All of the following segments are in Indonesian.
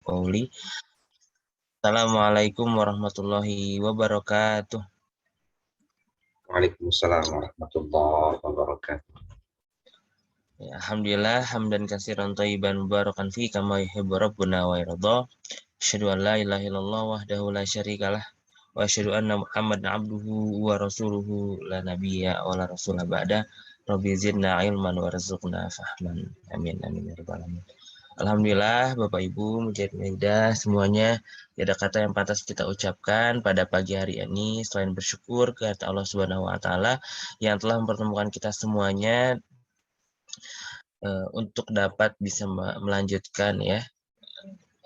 qouli. Assalamualaikum warahmatullahi wabarakatuh. Waalaikumsalam warahmatullahi wabarakatuh. Ya, alhamdulillah hamdan katsiran thayyiban mubarakan fi kama yuhibbu rabbuna wa yarda. Asyhadu an la ilaha illallah wahdahu la syarikalah wa asyhadu anna Muhammadan abduhu wa rasuluhu la nabiyya wa la rasula ba'da. Rabbi zidna ilman warzuqna fahman. Amin amin ya rabbal alamin. Alhamdulillah Bapak Ibu Mujahid Mujahidah semuanya, tidak ada kata yang pantas kita ucapkan pada pagi hari ini selain bersyukur kepada Allah Subhanahu wa taala yang telah mempertemukan kita semuanya untuk dapat bisa melanjutkan ya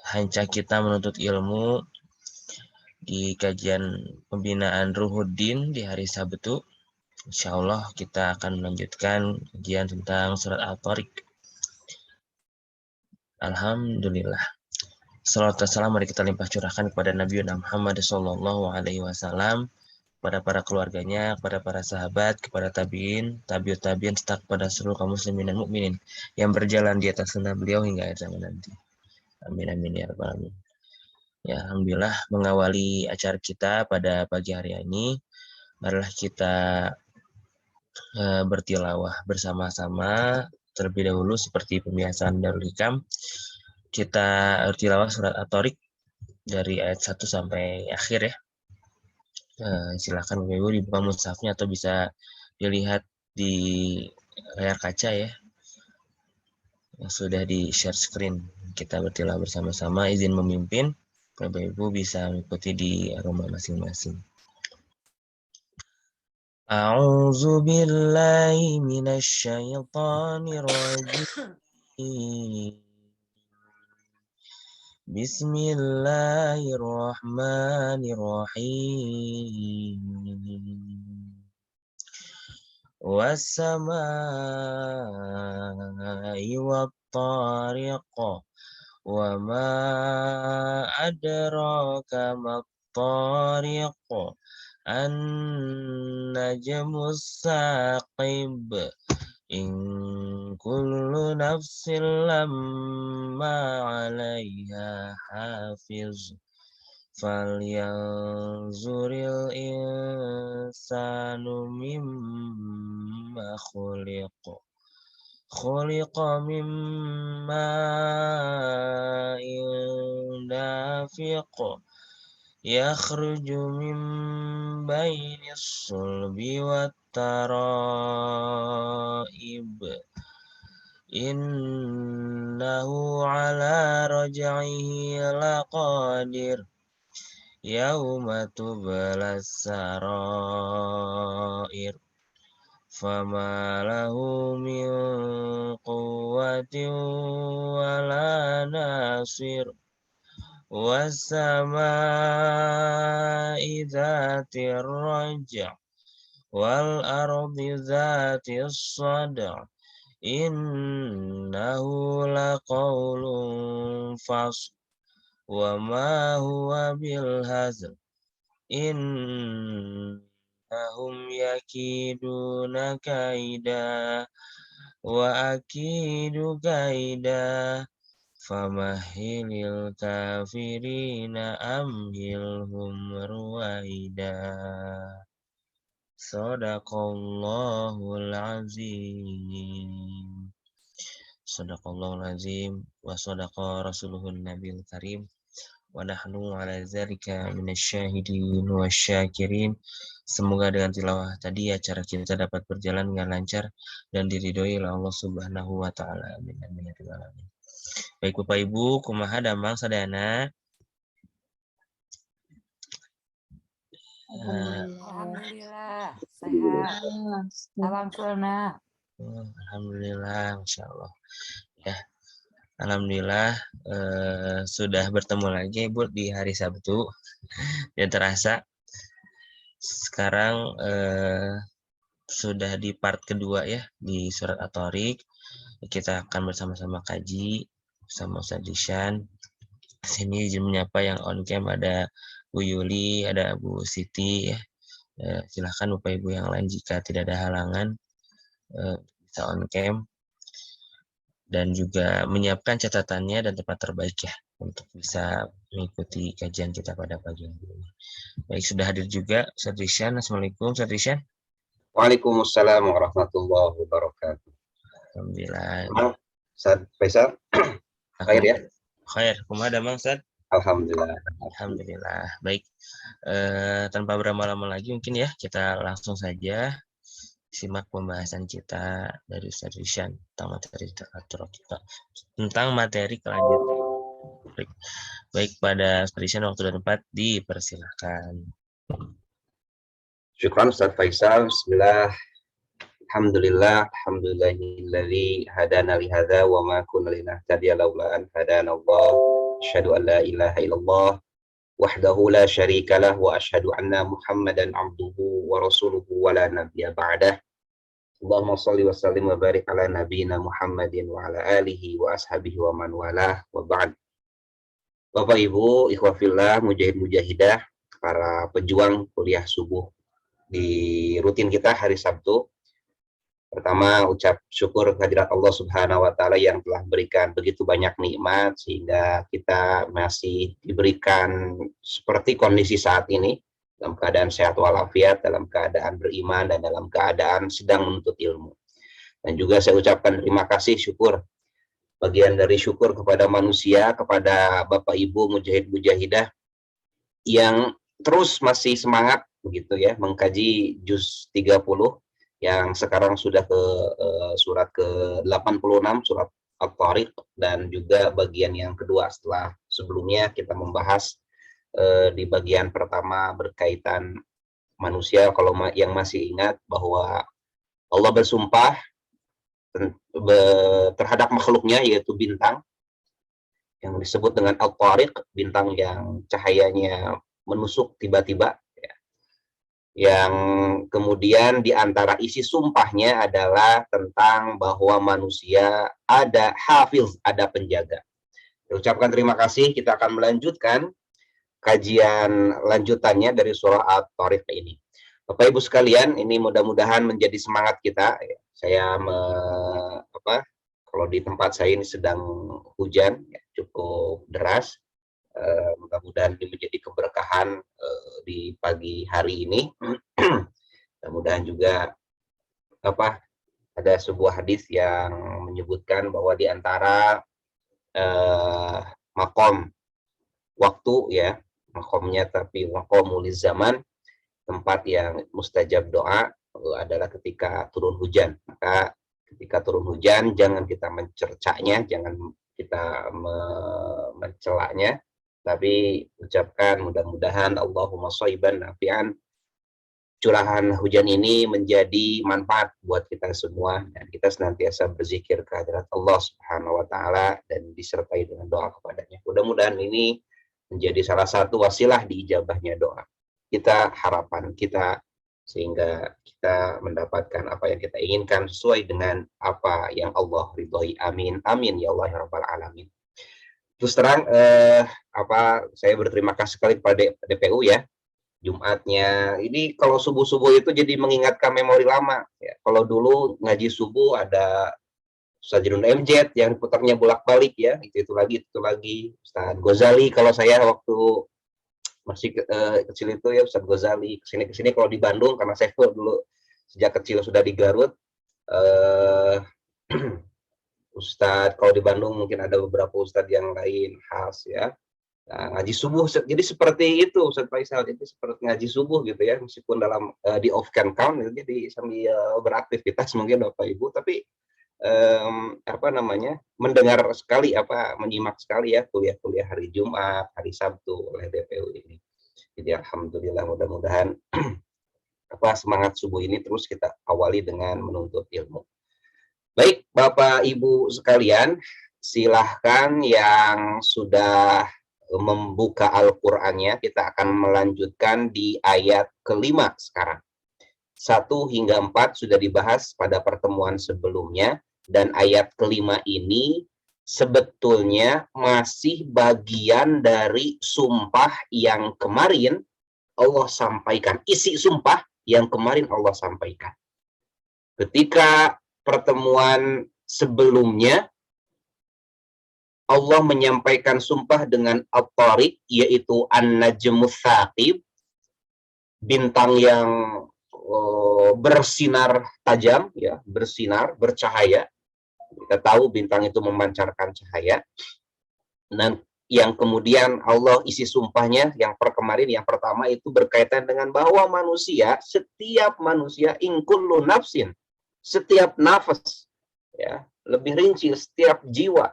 hancah kita menuntut ilmu di kajian pembinaan Ruhuddin di hari Sabtu. Insya Allah kita akan melanjutkan kajian tentang surat Al-Tariq. Alhamdulillah. Salawat dan salam mari kita limpah curahkan kepada Nabi Muhammad Sallallahu Alaihi Wasallam, kepada para keluarganya, kepada para sahabat, kepada tabiin, tabiut tabiin, serta kepada seluruh kaum muslimin dan mukminin yang berjalan di atas sunnah beliau hingga akhir zaman nanti. Amin amin ya rabbal alamin. Ya, alhamdulillah mengawali acara kita pada pagi hari ini, marilah kita bertilawah bersama-sama terlebih dahulu seperti pembiasaan Darul Hikam. Kita tilawah surat At-Tariq dari ayat 1 sampai akhir ya. Silakan Bapak Ibu dibuka mushafnya atau bisa dilihat di layar kaca ya. Yang sudah di share screen. Kita bertilawah bersama-sama, izin memimpin. Bapak Ibu bisa mengikuti di rumah masing-masing. A'udzu billahi minasy syaithanir rajim. Bismillahirrahmanirrahim. Was-samaa'i wat-tariq. Wa ma adraka mat-tariq. An-najmus saqib. In kullu nafsin lamma 'alaiha hafiz. Falyanzuril insanu mimma khuliqa. Khuliqa min ma'in dafiq. Yakhruju min bainis sulbi wat taraib. Innahu ala raj'ihi laqadir. Yauma tublas sarair. Fama lahu min quwwatin wala nasir. Was-samaa'i dzatir raj' wal ardi dzatis sad'a. Innahu laqaulun fasl. Wa ma huwa bil hazl. Innahum yakiduna kaida wa akidu kaida. Famahilil kafirina amhilhum ruwaida. Sadaqallahul azim. Sadaqallahul azim wa sadaqa rasuluhun nabiyil karim. Wa nahnu ala dzalika minasyahidin wasyakirin. Semoga dengan tilawah tadi acara kita dapat berjalan dengan lancar dan diridhoi oleh Allah Subhanahu wa taala. Amin amin ya rabbal alamin. Baik Bapak Ibu, kumaha damang sadayana? Alhamdulillah sehat. Salam kulna. Alhamdulillah, Masya Allah. Ya, alhamdulillah sudah bertemu lagi Ibu di hari Sabtu. Ya terasa. Sekarang sudah di part kedua ya di surat At-Tariq. Kita akan bersama-sama kaji bersama Ustaz Dishan. Sini izin menyapa yang on cam ada Bu Yuli, ada Bu Siti ya. Silahkan Bapak Ibu yang lain jika tidak ada halangan bisa on cam dan juga menyiapkan catatannya dan tempat terbaik ya untuk bisa mengikuti kajian kita pada pagi hari ini. Baik, sudah hadir juga Ustaz Rishan. Assalamualaikum Ustaz Rishan. Waalaikumsalam warahmatullahi wabarakatuh. Alhamdulillah. Ustaz Faisal, khair ya? Khair, kumaha Mang Ustaz? Alhamdulillah. Alhamdulillah. Baik, tanpa berlama-lama lagi mungkin ya kita langsung saja simak pembahasan kita dari Ustaz Rishan tentang materi kelanjutan. Baik, pada Ustaz Rishan, waktu dan tempat dipersilahkan. Syukran Ustaz Faisal. Bismillah. Alhamdulillah, alhamdulillahilladzi hadana li hadza wa ma kunna linahtadiya laula an hadana Allah. Asyhadu an la ilaha illallah wahdahu la syarikalah wa asyhadu anna Muhammadan abduhu wa rasuluhu wa la nabiyya ba'dah. Allahumma shalli wa sallim wa barik ala nabiyyina Muhammadin wa ala alihi wa ashabihi wa man walah wa ba'd. Bapak Ibu, ikhwah fillah, mujahid mujahidah, para pejuang kuliah subuh di rutin kita hari Sabtu. Pertama, ucap syukur kehadirat Allah Subhanahu wa taala yang telah berikan begitu banyak nikmat sehingga kita masih diberikan seperti kondisi saat ini, dalam keadaan sehat walafiat, dalam keadaan beriman, dan dalam keadaan sedang menuntut ilmu. Dan juga saya ucapkan terima kasih, syukur, bagian dari syukur kepada manusia, kepada Bapak Ibu mujahid mujahidah yang terus masih semangat begitu ya mengkaji juz 30 yang sekarang sudah ke surat ke-86, surat At-Tariq, dan juga bagian yang kedua setelah sebelumnya kita membahas di bagian pertama berkaitan manusia. Kalau yang masih ingat bahwa Allah bersumpah terhadap makhluknya, yaitu bintang yang disebut dengan Al-Tariq, bintang yang cahayanya menusuk tiba-tiba, ya. Yang kemudian di antara isi sumpahnya adalah tentang bahwa manusia ada hafiz, ada penjaga. Saya ucapkan terima kasih. Kita akan melanjutkan kajian lanjutannya dari surah At-Tariq ini. Bapak Ibu sekalian, ini mudah-mudahan menjadi semangat kita. Saya kalau di tempat saya ini sedang hujan, ya, cukup deras. Mudah-mudahan ini menjadi keberkahan di pagi hari ini. Mudah-mudahan juga ada sebuah hadis yang menyebutkan bahwa di antara makom waktu, ya, makomnya tapi makomuliz zaman, tempat yang mustajab doa adalah ketika turun hujan. Maka ketika turun hujan jangan kita mencercanya, jangan kita mencelaknya, tapi ucapkan mudah-mudahan Allahumma shayban nafi'an, curahan hujan ini menjadi manfaat buat kita semua, dan kita senantiasa berzikir kehadirat Allah Subhanahu wa taala dan disertai dengan doa kepadanya. Mudah-mudahan ini menjadi salah satu wasilah diijabahnya doa kita, harapan kita, sehingga kita mendapatkan apa yang kita inginkan sesuai dengan apa yang Allah ridhoi. Amin amin ya Allah ya rabbal alamin. Terus terang saya berterima kasih sekali kepada DPU ya. Jumatnya ini kalau subuh-subuh itu jadi mengingatkan memori lama ya. Kalau dulu ngaji subuh ada Ustadzul MZ yang putarnya bolak-balik ya, itu lagi Ustadz Ghazali. Kalau saya waktu masih kecil itu ya Ustadz Ghazali, kesini kalau di Bandung karena saya dulu sejak kecil sudah di Garut. Ustadz kalau di Bandung mungkin ada beberapa Ustadz yang lain khas ya. Nah, ngaji subuh jadi seperti itu Ustadz Faisal, jadi seperti ngaji subuh gitu ya, meskipun dalam di off can count gitu, jadi sambil beraktivitas mungkin Bapak Ibu, tapi mendengar sekali, menyimak sekali ya kuliah-kuliah hari Jumat, hari Sabtu oleh DPU ini. Jadi alhamdulillah, mudah-mudahan semangat subuh ini terus kita awali dengan menuntut ilmu. Baik Bapak Ibu sekalian, silahkan yang sudah membuka Al-Qur'annya, kita akan melanjutkan di ayat kelima sekarang. 1 hingga 4 sudah dibahas pada pertemuan sebelumnya, dan ayat kelima ini sebetulnya masih bagian dari sumpah yang kemarin Allah sampaikan, isi sumpah yang kemarin Allah sampaikan. Ketika pertemuan sebelumnya Allah menyampaikan sumpah dengan At-Tariq, yaitu An-Najmus Tsaqib, bintang yang bersinar tajam, ya, bersinar, bercahaya. Kita tahu bintang itu memancarkan cahaya. Dan yang kemudian Allah isi sumpahnya yang kemarin, yang pertama itu berkaitan dengan bahwa manusia, setiap manusia, in kullu nafsin, setiap nafas, ya, lebih rinci, setiap jiwa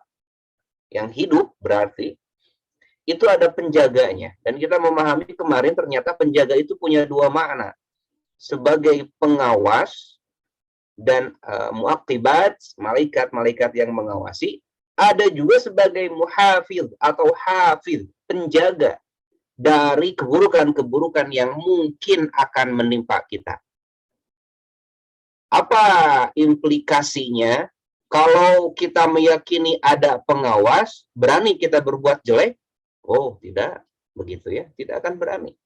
yang hidup berarti itu ada penjaganya. Dan kita memahami kemarin ternyata penjaga itu punya dua makna, sebagai pengawas dan muaqibat, malaikat-malaikat yang mengawasi. Ada juga sebagai muhafiz atau hafiz, penjaga dari keburukan-keburukan yang mungkin akan menimpa kita. Apa implikasinya kalau kita meyakini ada pengawas, berani kita berbuat jelek? Oh, tidak begitu ya, tidak akan berani.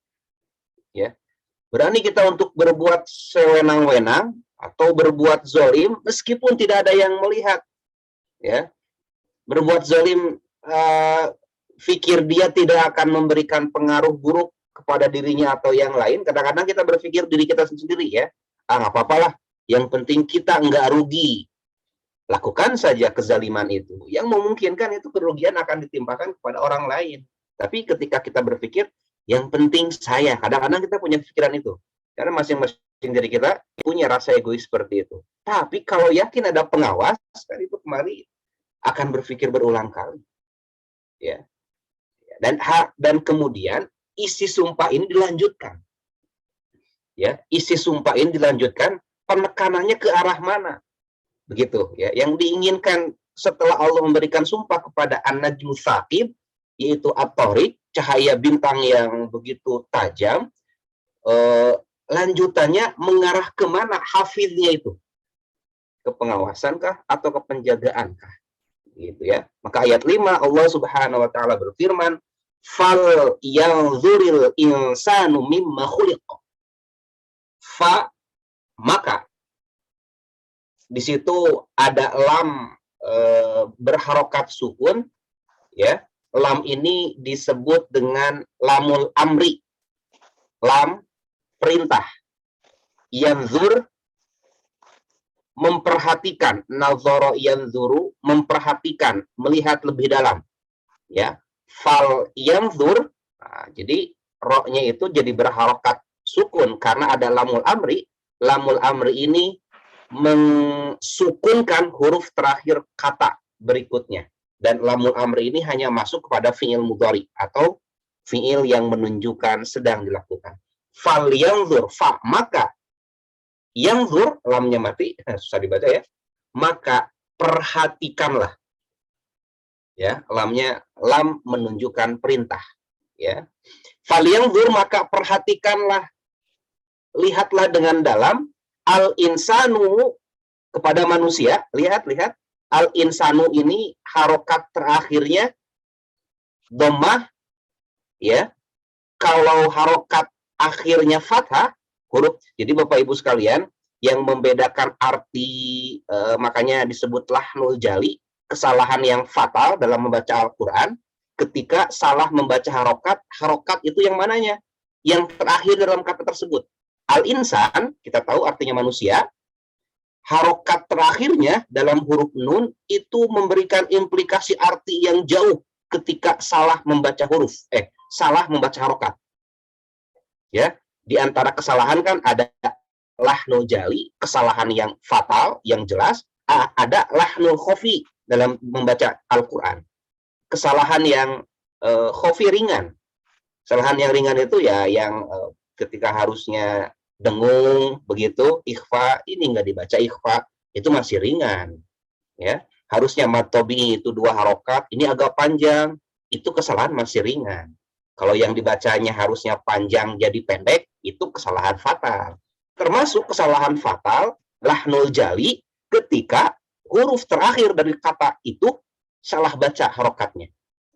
Ya. Berani kita untuk berbuat sewenang-wenang atau berbuat zalim meskipun tidak ada yang melihat. Ya. Berbuat zalim, pikir dia tidak akan memberikan pengaruh buruk kepada dirinya atau yang lain. Kadang-kadang kita berpikir diri kita sendiri, ya, nggak apa-apalah, yang penting kita nggak rugi. Lakukan saja kezaliman itu. Yang memungkinkan itu kerugian akan ditimpakan kepada orang lain. Tapi ketika kita berpikir, yang penting saya, kadang-kadang kita punya pikiran itu. Karena masing-masing dari kita punya rasa egois seperti itu. Tapi kalau yakin ada pengawas, kan itu kembali akan berpikir berulang kali, ya. Dan kemudian isi sumpah ini dilanjutkan, ya. Isi sumpah ini dilanjutkan, penekanannya ke arah mana, begitu, ya. Yang diinginkan setelah Allah memberikan sumpah kepada An-Najmus Tsaqib, yaitu At-Tariq, cahaya bintang yang begitu tajam, lanjutannya mengarah kemana hafiznya itu? Ke pengawasankah atau ke penjagaankah? Gitu ya. Maka ayat 5 Allah Subhanahu wa taala berfirman, "Fal yanzuril insanu mimma khuliq." Fa, maka di situ ada lam berharokat sukun, ya. Lam ini disebut dengan lamul amri, lam perintah. Yanzur, memperhatikan, nazara yanzuru, memperhatikan, melihat lebih dalam, ya. Fal yanzur, jadi roknya itu jadi berharokat sukun karena ada lamul amri. Lamul amri ini mensukunkan huruf terakhir kata berikutnya, dan lamul amri ini hanya masuk kepada fi'il mudhari atau fi'il yang menunjukkan sedang dilakukan. Fal yanzur, fa, maka, yanzur, lamnya mati, susah dibaca ya, maka perhatikanlah, ya. Lamnya, lam menunjukkan perintah, ya. Fal yanzur, maka perhatikanlah, lihatlah dengan dalam, al insanu, kepada manusia. Lihat al insanu ini harokat terakhirnya dhammah, ya. Kalau harokat akhirnya fathah, huruf. Jadi Bapak Ibu sekalian, yang membedakan arti, makanya disebut lahnul jali, kesalahan yang fatal dalam membaca Al-Quran, ketika salah membaca harokat itu yang mananya? Yang terakhir dalam kata tersebut. Al-insan, kita tahu artinya manusia, harokat terakhirnya dalam huruf nun itu memberikan implikasi arti yang jauh ketika salah membaca huruf, salah membaca harokat. Ya, di antara kesalahan kan ada lahnul jali, kesalahan yang fatal, yang jelas, ada lahnul khofi dalam membaca Al-Quran. Kesalahan yang khofi ringan. Kesalahan yang ringan itu ya yang ketika harusnya dengung, begitu, ikhfa, ini nggak dibaca ikhfa, itu masih ringan. Ya, harusnya matobi itu 2 harokat, ini agak panjang, itu kesalahan masih ringan. Kalau yang dibacanya harusnya panjang jadi pendek, itu kesalahan fatal. Termasuk kesalahan fatal, lahnul jali, ketika huruf terakhir dari kata itu salah baca harokatnya.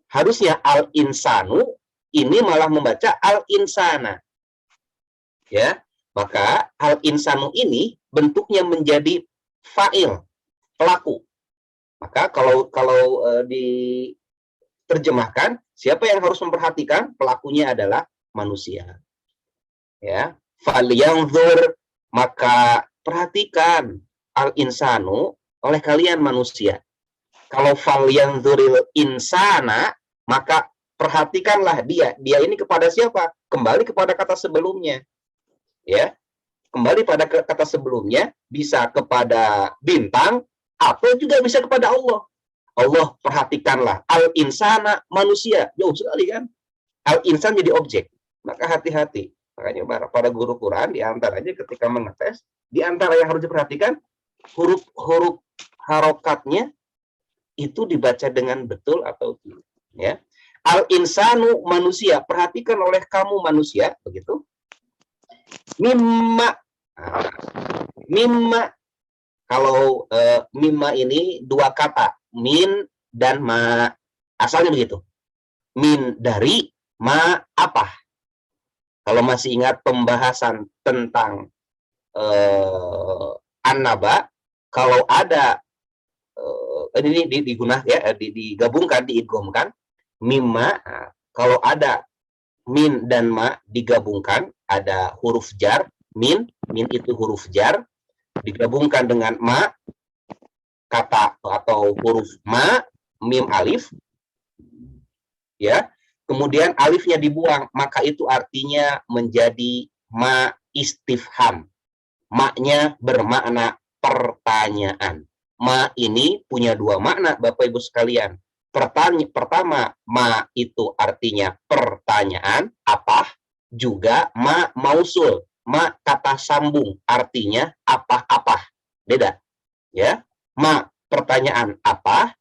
Harusnya al-insanu, ini malah membaca al-insana. Ya, maka al-insanu ini bentuknya menjadi fa'il, pelaku. Maka kalau di terjemahkan, siapa yang harus memperhatikan? Pelakunya adalah manusia. Ya, falyanzur, maka perhatikan, al-insanu, oleh kalian manusia. Kalau falyanzuril insana, maka perhatikanlah dia. Dia ini kepada siapa? Kembali kepada kata sebelumnya. Ya, kembali pada kata sebelumnya, bisa kepada bintang atau juga bisa kepada Allah. Allah, perhatikanlah al-insana, manusia. Jauh sekali kan? Al-insan jadi objek. Maka hati-hati. Makanya para guru Quran diantaranya ketika mengetes, diantara yang harus diperhatikan, huruf harokatnya itu dibaca dengan betul atau tidak. Ya. Al-insanu, manusia. Perhatikan oleh kamu manusia. Begitu. Mimma. Mimma. Kalau mimma ini dua kata. Min dan ma. Asalnya begitu. Min dari, ma apa. Kalau masih ingat pembahasan tentang an-naba, kalau ada ini digunakan ya, digabungkan, diidghamkan, mimma, kalau ada min dan ma digabungkan, ada huruf jar, min itu huruf jar, digabungkan dengan ma, kata atau huruf ma, mim alif, ya, kemudian alifnya dibuang, maka itu artinya menjadi ma istifham. Ma-nya bermakna pertanyaan. Ma ini punya dua makna, Bapak Ibu sekalian. Pertama, ma itu artinya pertanyaan, apa, juga ma mausul, ma kata sambung, artinya apa-apa. Beda. Ya. Ma pertanyaan apa,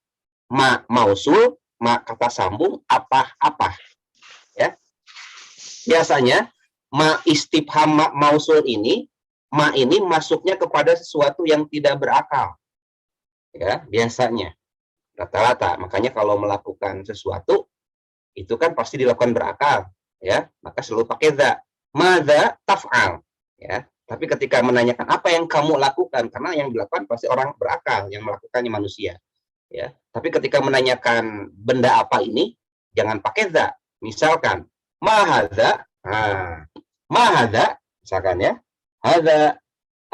ma mausul, ma kata sambung apa-apa. Ya. Biasanya ma istifham, ma mausul ini, ma ini masuknya kepada sesuatu yang tidak berakal. Ya, biasanya rata-rata. Makanya kalau melakukan sesuatu itu kan pasti dilakukan berakal, ya. Maka selalu pakai za. Madza taf'al, ya. Tapi ketika menanyakan apa yang kamu lakukan, karena yang dilakukan pasti orang berakal, yang melakukannya manusia, ya. Tapi ketika menanyakan benda apa ini, jangan pakai za. Misalkan ma hadza, ma hadza, misalkan ya, hadza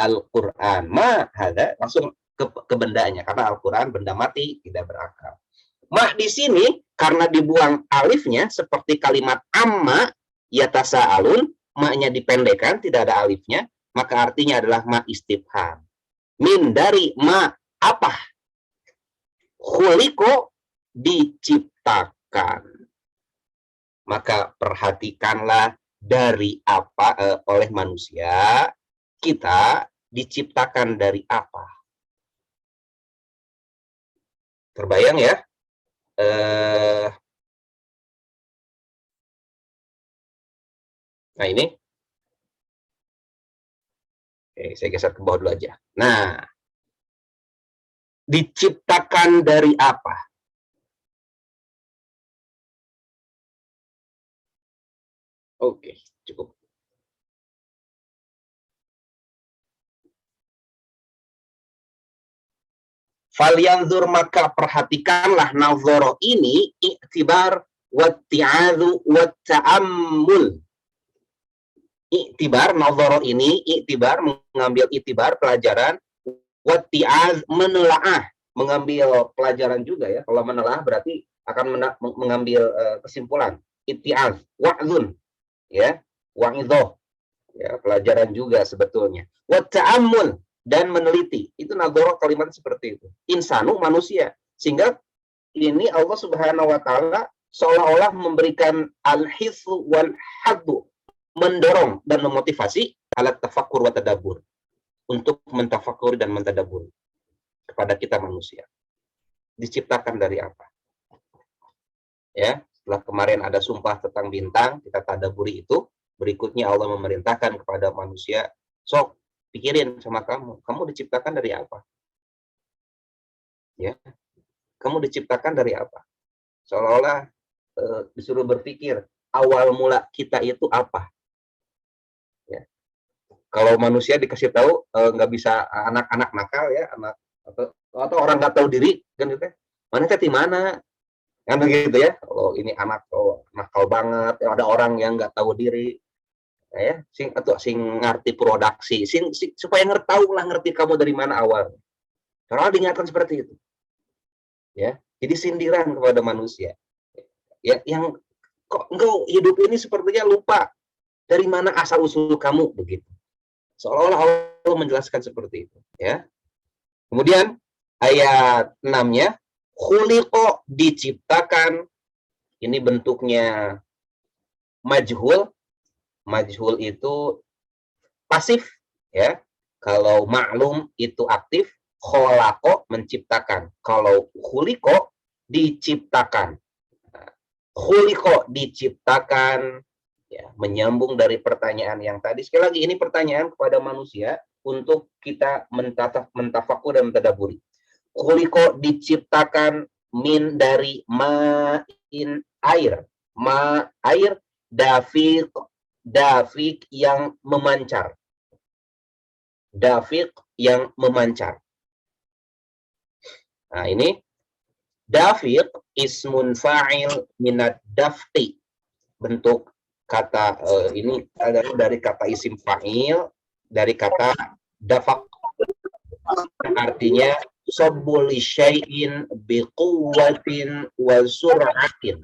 Al-Quran, ma hadza, langsung ke bendanya, karena Al-Quran benda mati, tidak berakal. Ma di sini karena dibuang alifnya seperti kalimat amma yatasaalun, ma-nya dipendekkan, tidak ada alifnya, maka artinya adalah ma istifham. Min dari ma apa? Khuliqo diciptakan. Maka perhatikanlah dari apa oleh manusia, kita diciptakan dari apa? Terbayang ya? Nah ini. Oke, saya geser ke bawah dulu aja. Nah, diciptakan dari apa? Oke, cukup. Falyanzur, maka perhatikanlah, nazara ini iktibar watti'adhu watta'ammul. Iktibar, nazara ini iktibar, mengambil iktibar, pelajaran, watti'adh, menelaah, mengambil pelajaran juga ya. Kalau menelaah berarti akan mengambil kesimpulan. Ikti'adh, wa'zun, ya, wa'idhoh, ya, pelajaran juga sebetulnya. Watta'ammul, dan meneliti. Itu nazara, kalimat seperti itu. Insanu, manusia. Sehingga ini Allah Subhanahu wa taala seolah-olah memberikan al-hithu wal haddu, mendorong dan memotivasi alat tafakkur wa tadabbur, untuk mentafakuri dan mentadabbur kepada kita manusia. Diciptakan dari apa? Ya, setelah kemarin ada sumpah tentang bintang, kita tadabburi itu, berikutnya Allah memerintahkan kepada manusia, sok pikirin sama kamu diciptakan dari apa? Ya, kamu diciptakan dari apa? Seolah-olah disuruh berpikir awal mula kita itu apa? Ya. Kalau manusia dikasih tahu nggak bisa, anak-anak nakal ya, anak atau orang nggak tahu diri kan gitu. Mana teh di mana? Kan begitu ya. Oh ini anak nakal banget, ada orang yang nggak tahu diri, ya sing ngerti produksi, supaya ngerti kamu dari mana awal. Kalau diingatkan seperti itu, ya. Jadi sindiran kepada manusia. Ya, yang kok engkau hidup ini sepertinya lupa dari mana asal usul kamu begitu. Seolah-olah Allah menjelaskan seperti itu, ya. Kemudian ayat 6-nya, khuliqo, diciptakan. Ini bentuknya majhul. Majhul itu pasif, ya. Kalau ma'lum itu aktif, kholaqo menciptakan. Kalau khuliqo diciptakan. Khuliqo diciptakan, ya, menyambung dari pertanyaan yang tadi. Sekali lagi ini pertanyaan kepada manusia untuk kita mentafakur dan mentadaburi. Khuliqo diciptakan min dari ma'in air. Ma air, dafiq yang memancar. Dafiq yang memancar. Nah, ini dafiq ismun fa'il minad dafti. Bentuk kata ini adalah dari kata isim fa'il, dari kata dafaq. Artinya sabbul syai'in biquwwatin wa sur'atin.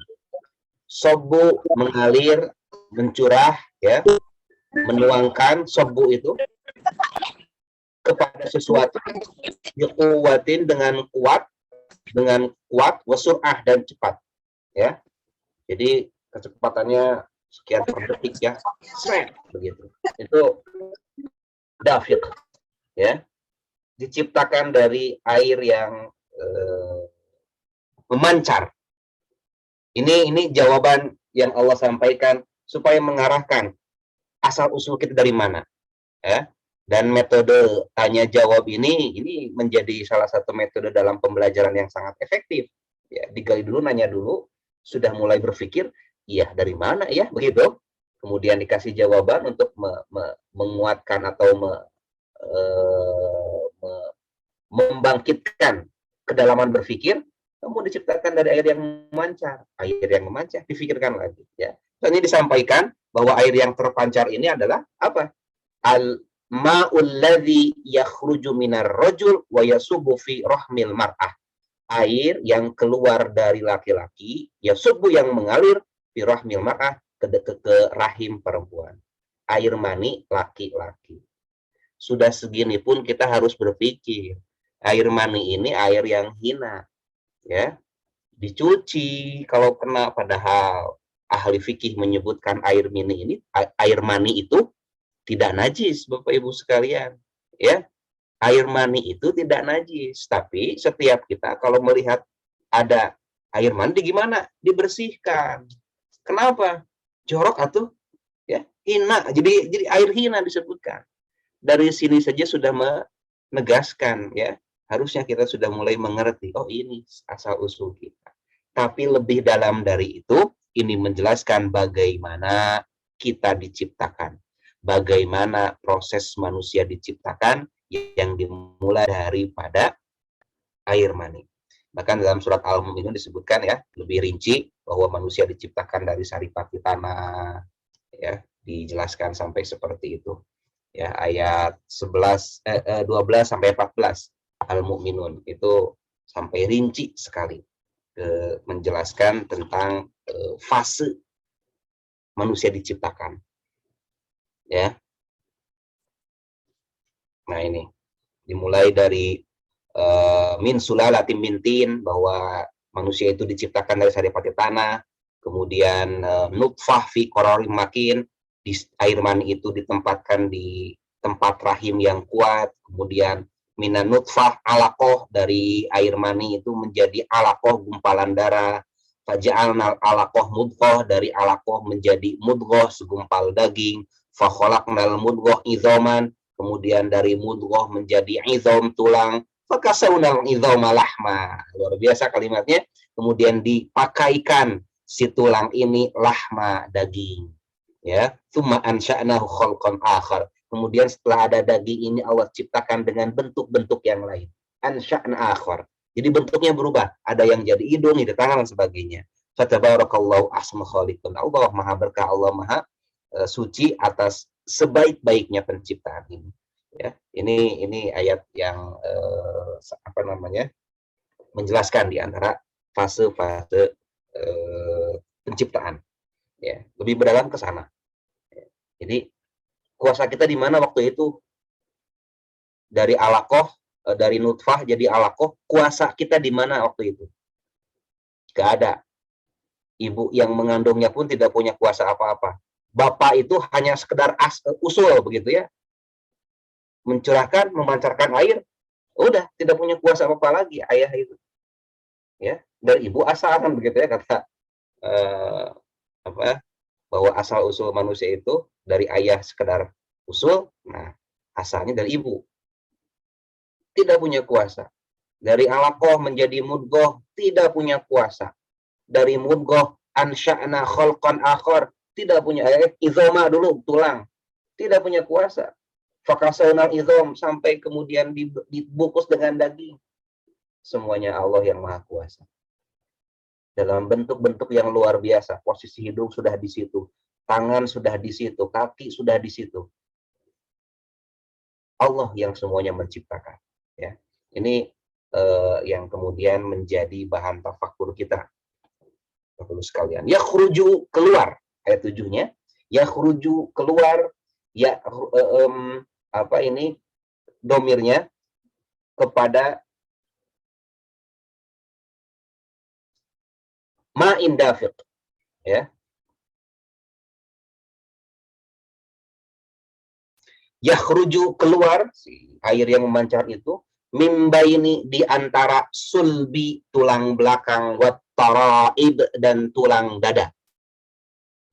Sabbu mengalir, mencurah, ya, menuangkan sabbu itu kepada sesuatu biquwwatin dengan kuat, wa sur'ah dan cepat, ya. Jadi kecepatannya sekian per detik, ya. Begitu. Itu dafiq, ya. Diciptakan dari air yang memancar. Ini jawaban yang Allah sampaikan supaya mengarahkan asal usul kita dari mana, ya. Dan metode tanya jawab ini menjadi salah satu metode dalam pembelajaran yang sangat efektif, ya. Digali dulu, nanya dulu, sudah mulai berpikir, iya dari mana ya, begitu. Kemudian dikasih jawaban untuk menguatkan atau membangkitkan kedalaman berpikir. Kamu diciptakan dari air yang memancar. Air yang memancar, difikirkan lagi, ya. Ini disampaikan bahwa air yang terpancar ini adalah apa? Al-ma'ul ladzi yakhruju minar rajul wa yasubu fi rahmil mar'ah. Air yang keluar dari laki-laki, yasubu yang mengalir fi rahmil mar'ah, ke rahim perempuan. Air mani laki-laki. Sudah segini pun kita harus berpikir, air mani ini air yang hina, ya, dicuci kalau kena, padahal ahli fikih menyebutkan air mani itu tidak najis, Bapak Ibu sekalian, ya. Air mani itu tidak najis, tapi setiap kita kalau melihat ada air mani gimana? Dibersihkan. Kenapa? Jorok atuh, ya, hina. Jadi air hina disebutkan. Dari sini saja sudah menegaskan, ya. Harusnya kita sudah mulai mengerti, oh ini asal-usul kita. Tapi lebih dalam dari itu, ini menjelaskan bagaimana kita diciptakan. Bagaimana proses manusia diciptakan yang dimulai daripada air mani. Bahkan dalam surat Al-Mu'minun disebutkan, ya, lebih rinci bahwa manusia diciptakan dari saripati tanah, ya, dijelaskan sampai seperti itu. Ya, ayat 12 sampai 14 Al-Mu'minun itu sampai rinci sekali menjelaskan tentang fase manusia diciptakan, ya. Nah, ini dimulai dari min sulalatin min tin, bahwa manusia itu diciptakan dari saripati tanah, kemudian nutfah fi qararin makin, di air mani itu ditempatkan di tempat rahim yang kuat, kemudian minan nutfah alaqoh, dari air mani itu menjadi alaqoh, gumpalan darah, faja'alnal alaqoh mudghah, dari alaqoh menjadi mudghah, segumpal daging, fa khalaqnal mudghah idzaman, kemudian dari mudghah menjadi idzam, tulang, fa kasawnal idzama lahma. Luar biasa kalimatnya. Kemudian dipakaikan si tulang ini lahma, daging, ya. Tsumma ansha'nahu khalqan akhar. Kemudian setelah ada daging ini Allah ciptakan dengan bentuk-bentuk yang lain. Ansha'na akhar. Jadi bentuknya berubah. Ada yang jadi hidung, jadi tangan, dan sebagainya. Fatabarakallahu ahsanul khaliqin. Allah maha berkah, Allah maha suci atas sebaik-baiknya penciptaan ini. Ya, ini ayat yang menjelaskan di antara fase-fase penciptaan. Ya, lebih berdalam ke sana. Ya. Jadi kuasa kita di mana waktu itu? Dari alaqah, dari nutfah jadi alaqah, kuasa kita di mana waktu itu? Gak ada. Ibu yang mengandungnya pun tidak punya kuasa apa-apa. Bapak itu hanya sekedar usul begitu ya. Mencurahkan, memancarkan air, udah tidak punya kuasa apa-apa lagi ayah itu. Ya, dari ibu asalkan begitu ya kata bahwa asal usul manusia itu dari ayah sekedar usul. Nah, asalnya dari ibu. Tidak punya kuasa. Dari alaqah menjadi mudghah, tidak punya kuasa. Dari mudghah ansya'na khalqan akhar, tidak punya izoma dulu tulang, tidak punya kuasa. Fakasaunal izom, sampai kemudian dibungkus dengan daging. Semuanya Allah yang maha kuasa. Dalam bentuk-bentuk yang luar biasa. Posisi hidung sudah di situ, tangan sudah di situ, kaki sudah di situ. Allah yang semuanya menciptakan. Ya, ini yang kemudian menjadi bahan tafakur kita. Bapak sekalian, yakhruju keluar, ayat 7-nya, yakhruju keluar, ya domirnya kepada ma'in dafiq, ya. Yakhruju keluar, air yang memancar itu, mimbaini di antara sulbi tulang belakang, wat taraib dan tulang dada.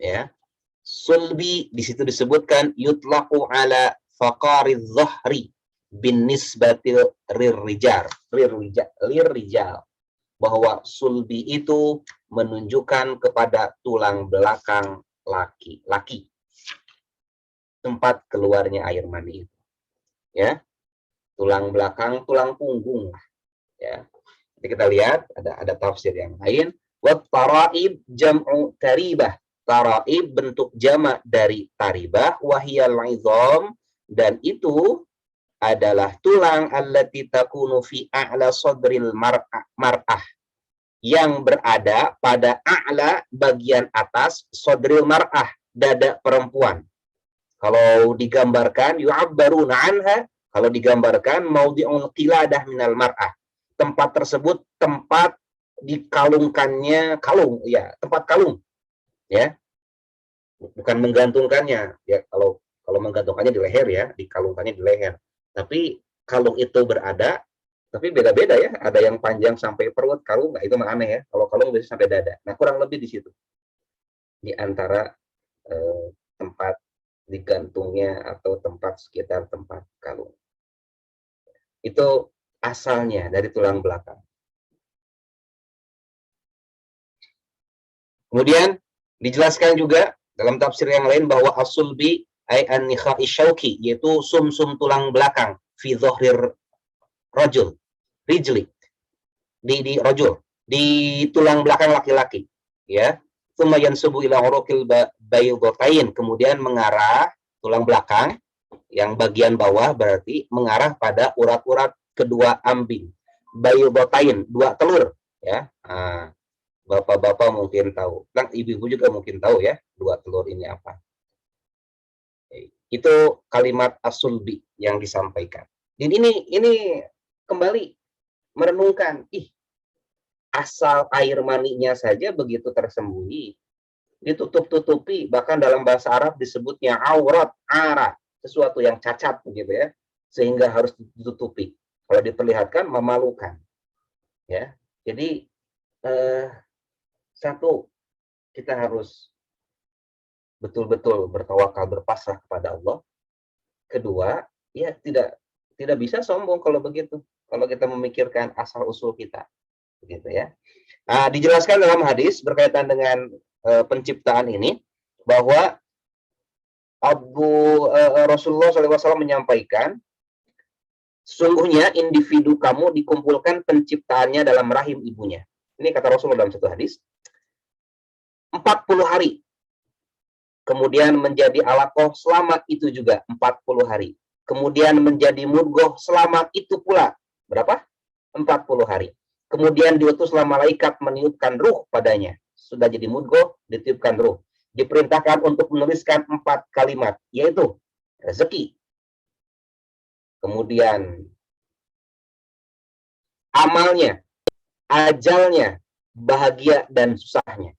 Ya. Sulbi di situ disebutkan yutlaqu ala faqariz zahri bin nisbatil rirrijal, bahwa sulbi itu menunjukkan kepada tulang belakang laki-laki, tempat keluarnya air mani itu. Ya. Tulang belakang, tulang punggung. Ya. Jadi kita lihat ada tafsir yang lain. Wat taraib jam'u taribah. Taraib bentuk jamak dari taribah, wahiyal izam, dan itu adalah tulang allati takunu fi a'la sadril mar'ah, yang berada pada a'la bagian atas sadril mar'ah, dada perempuan. Kalau digambarkan yu'abbaruna anha, kalau digambarkan maudhi'ul qiladah minal mar'ah, tempat tersebut tempat dikalungkannya kalung, ya, tempat kalung, ya, bukan menggantungkannya, ya. Kalau menggantungkannya di leher, ya, dikalungkannya di leher. Tapi kalung itu berada, tapi beda-beda ya. Ada yang panjang sampai perut kalung, nah itu mah aneh ya. Kalau kalung bisa sampai dada. Nah kurang lebih di situ, di antara tempat digantungnya atau tempat sekitar tempat kalung. Itu asalnya dari tulang belakang. Kemudian dijelaskan juga dalam tafsir yang lain bahwa as-sulbi ay an-nikha'i syauki, yaitu sumsum tulang belakang, fi dhahrir rajul, rijli, di rajul, di tulang belakang laki-laki, ya. Tsumma yansubu ila uruqil baydatain, kemudian mengarah tulang belakang yang bagian bawah berarti mengarah pada urat-urat kedua ambing. Baydatain, dua telur, ya. Nah, bapak-bapak mungkin tahu, dan ibu-ibu juga mungkin tahu ya, dua telur ini apa. Itu kalimat as-sulbi yang disampaikan. Dan ini kembali merenungkan, asal air maninya saja begitu tersembunyi, ditutup-tutupi, bahkan dalam bahasa Arab disebutnya aurat, ara, sesuatu yang cacat begitu ya, sehingga harus ditutupi. Kalau diperlihatkan memalukan. Ya. Jadi satu, kita harus betul-betul bertawakal, berpasrah kepada Allah. Kedua, ya tidak bisa sombong kalau begitu. Kalau kita memikirkan asal usul kita, begitu ya. Nah, dijelaskan dalam hadis berkaitan dengan penciptaan ini bahwa Rasulullah SAW menyampaikan Sesungguhnya individu kamu dikumpulkan penciptaannya dalam rahim ibunya. Ini kata Rasulullah dalam satu hadis. 40 hari. Kemudian menjadi alaqah selama itu juga 40 hari. Kemudian menjadi mudghah selama itu pula. Berapa? 40 hari. Kemudian diutuslah malaikat meniupkan ruh padanya. Sudah jadi mudghah, ditiupkan ruh. Diperintahkan untuk menuliskan 4 kalimat, yaitu rezeki. Kemudian amalnya, ajalnya, bahagia dan susahnya.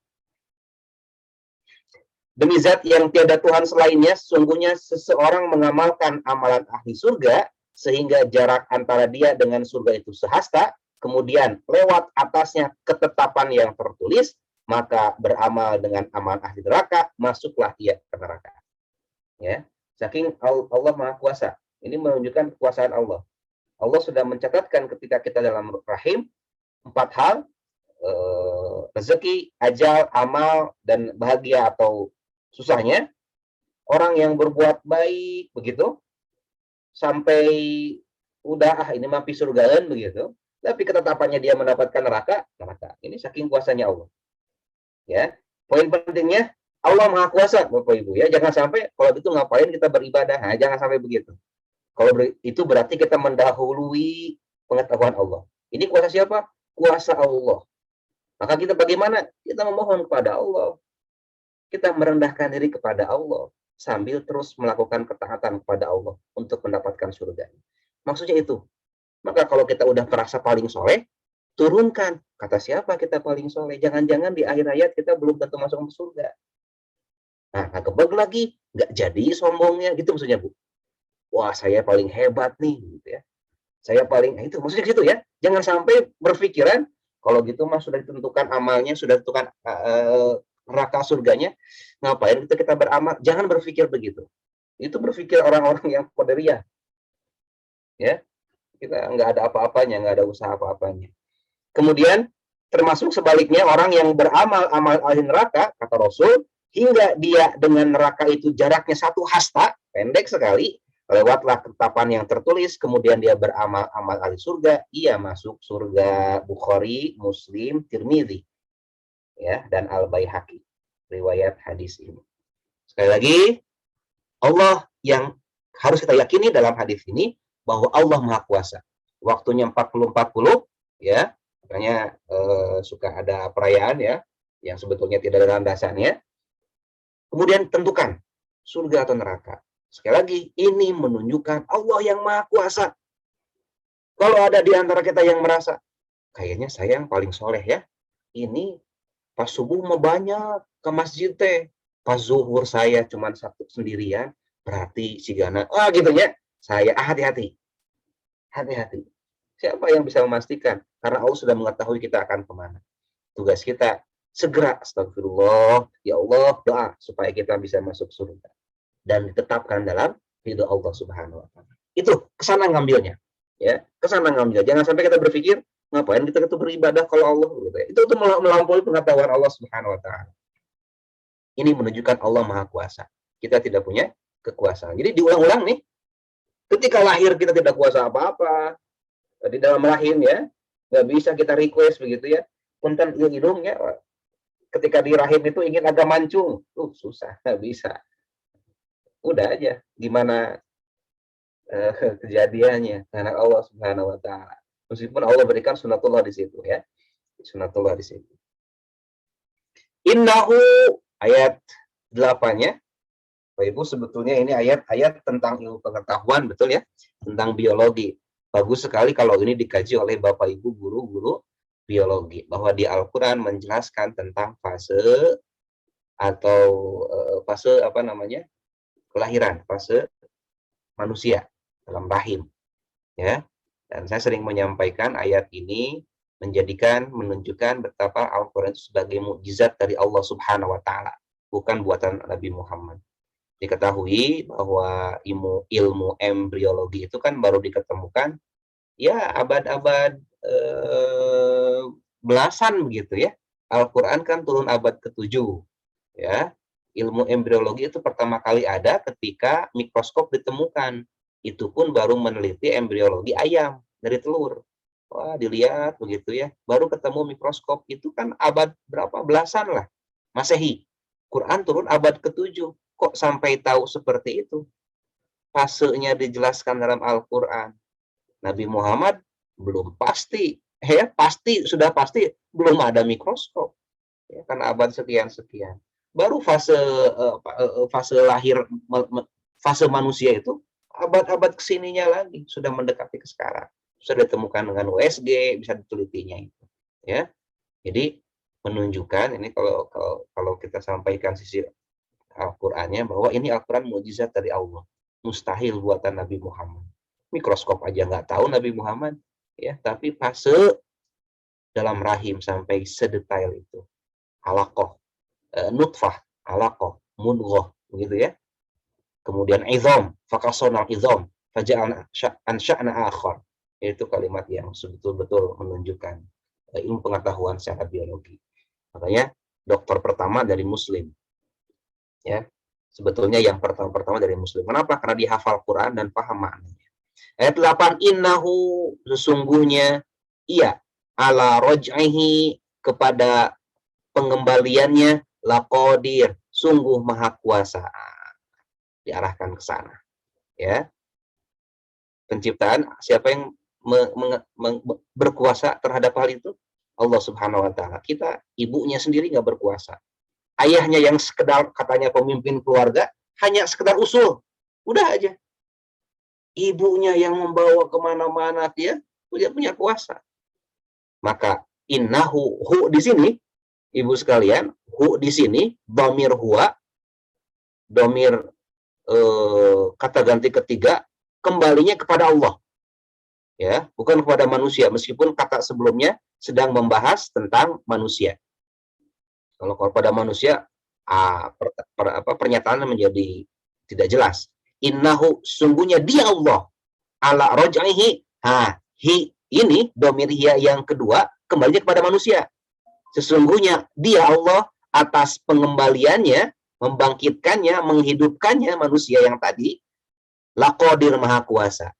Demi zat yang tiada Tuhan selainnya, sungguhnya seseorang mengamalkan amalan ahli surga, sehingga jarak antara dia dengan surga itu sehasta, kemudian lewat atasnya ketetapan yang tertulis, maka beramal dengan amal ahli neraka, masuklah ia ke neraka. Ya, saking Allah Maha Kuasa. Ini menunjukkan kekuasaan Allah. Allah sudah mencatatkan ketika kita dalam rahim 4 hal, rezeki, ajal, amal, dan bahagia atau susahnya. Orang yang berbuat baik begitu sampai udah ini mah surgaan begitu, tapi ketetapannya dia mendapatkan neraka. Ini saking kuasanya Allah. Ya, poin pentingnya Allah Maha Kuasa, Bapak Ibu ya. Jangan sampai kalau gitu ngapain kita beribadah. Nah, jangan sampai begitu. Kalau itu berarti kita mendahului pengetahuan Allah. Ini kuasa siapa? Kuasa Allah. Maka kita bagaimana? Kita memohon kepada Allah. Kita merendahkan diri kepada Allah sambil terus melakukan ketaatan kepada Allah untuk mendapatkan surga. Maksudnya itu. Maka kalau kita udah merasa paling soleh, turunkan. Kata siapa kita paling soleh? Jangan-jangan di akhir hayat kita belum tentu masuk ke surga. Nah, kebeg lagi. Nggak jadi sombongnya. Gitu maksudnya, Bu. Wah, saya paling hebat nih. Gitu ya. Saya paling, itu maksudnya gitu ya. Jangan sampai berpikiran, kalau gitu mah sudah ditentukan amalnya, sudah ditentukan neraka surganya, ngapain kita beramal? Jangan berpikir begitu. Itu berpikir orang-orang yang qadariyah. Ya, kita nggak ada apa-apanya, nggak ada usaha apa-apanya. Kemudian termasuk sebaliknya orang yang beramal amal ahli neraka, kata Rasul, hingga dia dengan neraka itu jaraknya 1 hasta, pendek sekali, lewatlah ketetapan yang tertulis, kemudian dia beramal amal ahli surga, ia masuk surga. Bukhari, Muslim, Tirmidzi, ya, dan Al-Baihaqi riwayat hadis ini. Sekali lagi, Allah yang harus kita yakini dalam hadis ini bahwa Allah Maha Kuasa. Waktunya 40-40, ya, makanya suka ada perayaan ya, yang sebetulnya tidak ada landasannya. Kemudian tentukan surga atau neraka. Sekali lagi, ini menunjukkan Allah yang Maha Kuasa. Kalau ada di antara kita yang merasa, kayaknya saya yang paling soleh ya, ini pas subuh mau banyak ke masjid teh, pas zuhur saya cuma satu sendirian, berarti sigana, gitu ya, saya hati-hati. Hati-hati. Siapa yang bisa memastikan? Karena Allah sudah mengetahui kita akan kemana. Tugas kita, segera astagfirullah, ya Allah, doa supaya kita bisa masuk surga dan ditetapkan dalam ridho Allah Subhanahu wa taala. Itu kesana ngambilnya, ya. Kesana ngambil. Jangan sampai kita berpikir, ngapain kita itu beribadah kalau Allah gitu ya. Itu melampaui pengetahuan Allah Subhanahu wa taala. Ini menunjukkan Allah Maha Kuasa. Kita tidak punya kekuasaan. Jadi diulang-ulang nih. Ketika lahir kita tidak kuasa apa-apa. Di dalam rahim ya, nggak bisa kita request begitu ya. Punten hidungnya ketika di rahim itu ingin agak mancung, susah, nggak bisa. Udah aja gimana kejadiannya karena Allah Subhanahu wa taala. Meskipun Allah berikan sunatullah di situ ya. Sunatullah di situ. Innahu ayat 8-nya. Bapak Ibu, sebetulnya ini ayat-ayat tentang ilmu pengetahuan, betul ya? Tentang biologi. Bagus sekali kalau ini dikaji oleh Bapak Ibu guru-guru biologi, bahwa di Al-Qur'an menjelaskan tentang fase atau fase apa namanya? Kelahiran, fase manusia dalam rahim, ya. Dan saya sering menyampaikan ayat ini menunjukkan betapa Al-Quran itu sebagai mukjizat dari Allah Subhanahu wa taala, bukan buatan Nabi Muhammad. Diketahui bahwa ilmu embriologi itu kan baru diketemukan ya abad-abad belasan begitu ya. Al-Quran kan turun abad ke-7 ya. Ilmu embriologi itu pertama kali ada ketika mikroskop ditemukan Itu pun baru meneliti embriologi ayam dari telur. Wah, dilihat begitu ya. Baru ketemu mikroskop. Itu kan abad berapa? Belasan lah. Masehi. Quran turun abad ke-7. Kok sampai tahu seperti itu? Fasenya dijelaskan dalam Al-Quran. Nabi Muhammad belum pasti. Ya, sudah pasti belum ada mikroskop. Ya, karena abad sekian-sekian. Baru fase lahir, fase manusia itu abad-abad kesininya lagi. Sudah mendekati ke sekarang. Sudah ditemukan dengan USG, bisa ditelitinya itu. Ya, jadi menunjukkan ini kalau kita sampaikan sisi Al-Qur'annya bahwa ini Al-Qur'an mukjizat dari Allah. Mustahil buatan Nabi Muhammad. Mikroskop aja nggak tahu Nabi Muhammad, ya, tapi fase dalam rahim sampai sedetail itu. Alaqah, nutfah, alaqah, mudghah, begitu ya. Kemudian izam, fakasonal izam, faja'alna ansha'na akhar. Itu kalimat yang betul-betul menunjukkan ilmu pengetahuan secara biologi. Makanya dokter pertama dari Muslim. Ya, sebetulnya yang pertama dari Muslim. Kenapa? Karena dihafal Quran dan paham maknanya. Ayat 8, innahu, sesungguhnya ia, ala roj'ihi, kepada pengembaliannya, laqadir, sungguh maha kuasa. Diarahkan ke sana. Ya. Penciptaan, siapa yang berkuasa terhadap hal itu? Allah Subhanahu wa taala. Kita, ibunya sendiri nggak berkuasa. Ayahnya yang sekedar katanya pemimpin keluarga, hanya sekedar usul. Udah aja. Ibunya yang membawa kemana-mana, dia punya kuasa. Maka innahu, hu di sini, ibu sekalian, hu di sini, dhamir huwa, dhamir kata ganti ketiga, kembalinya kepada Allah. Ya, bukan kepada manusia, meskipun kata sebelumnya sedang membahas tentang manusia. Kalau kepada manusia, pernyataannya menjadi tidak jelas. Innahu, sungguhnya dia Allah, ala roj'ihi, hi ini domir hiya yang kedua kembalinya kepada manusia. Sesungguhnya dia Allah atas pengembaliannya, membangkitkannya, menghidupkannya manusia yang tadi, laqadir, maha kuasa.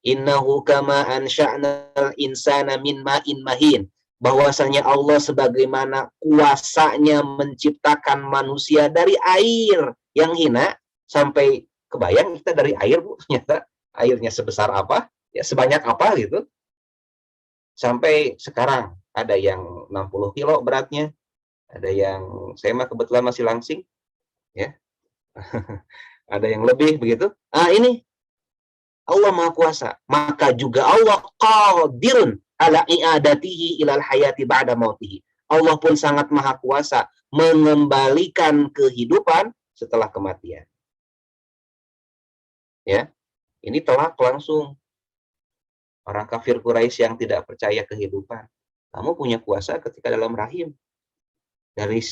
Innahu kama ansha'nal insana min ma'in mahin, bahwasanya Allah sebagaimana kuasanya menciptakan manusia dari air yang hina. Sampai kebayang kita dari air, Bu, ternyata airnya sebesar apa, ya sebanyak apa gitu. Sampai sekarang ada yang 60 kilo beratnya, ada yang, saya mah kebetulan masih langsing, ya. Ada yang lebih begitu. Ini Allah Maha Kuasa. Maka juga Allah qadirun ala i'adatihi ilal hayati ba'da mautihi. Allah pun sangat Maha Kuasa mengembalikan kehidupan setelah kematian. Ya. Ini telak langsung. Orang kafir Quraisy yang tidak percaya kehidupan. Kamu punya kuasa ketika dalam rahim. Dari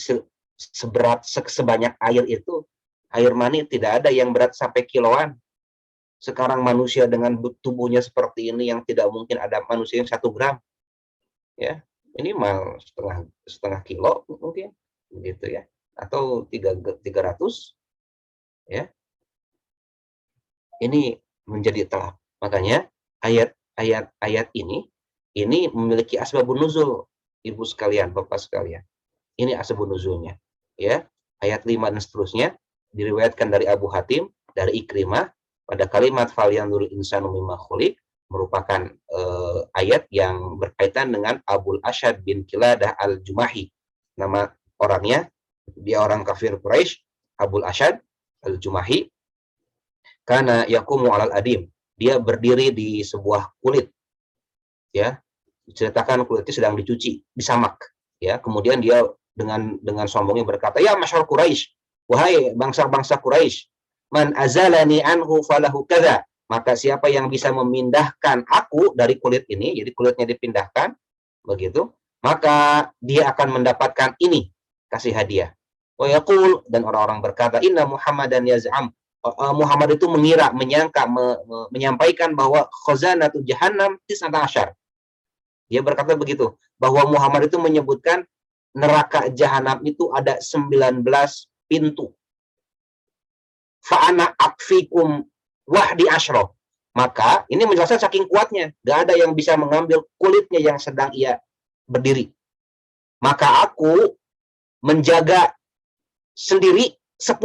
sebanyak air itu, air mani tidak ada yang berat sampai kiloan. Sekarang manusia dengan tubuhnya seperti ini yang tidak mungkin ada manusia yang 1 gram. Ya, ini mal setengah kilo mungkin, begitu ya. Atau 300, ya. Ini menjadi telak. Makanya ayat ini memiliki asbabun nuzul, Ibu sekalian, Bapak sekalian. Ini asbabun nuzulnya, ya. Ayat 5 dan seterusnya diriwayatkan dari Abu Hatim, dari Ikrimah, pada kalimat falyanzur insanu mimma khuliq, merupakan ayat yang berkaitan dengan Abul Asyad bin Qiladah al-Jumahi. Nama orangnya, dia orang kafir Quraisy, Abul Asyad al-Jumahi. Kana yaqumu alal adim, dia berdiri di sebuah kulit, ya. Diceritakan kulitnya sedang dicuci, disamak, ya. Kemudian dia dengan sombongnya berkata, ya masyarakat Quraisy, wahai bangsa-bangsa Quraisy, man azalani anhu falahu kadza, maka siapa yang bisa memindahkan aku dari kulit ini, jadi kulitnya dipindahkan, begitu, maka dia akan mendapatkan ini, kasih hadiah. Wa yaqul, dan orang-orang berkata, inna Muhammadan yaz'am, Muhammad itu mengira, menyangka, menyampaikan bahwa khazanatu jahannam 19. Dia berkata begitu, bahwa Muhammad itu menyebutkan neraka jahanam itu ada 19 pintu. Fa'ana akfikum wahdi asyroh, Maka ini menjelaskan saking kuatnya, gak ada yang bisa mengambil kulitnya yang sedang ia berdiri. Maka aku menjaga sendiri 10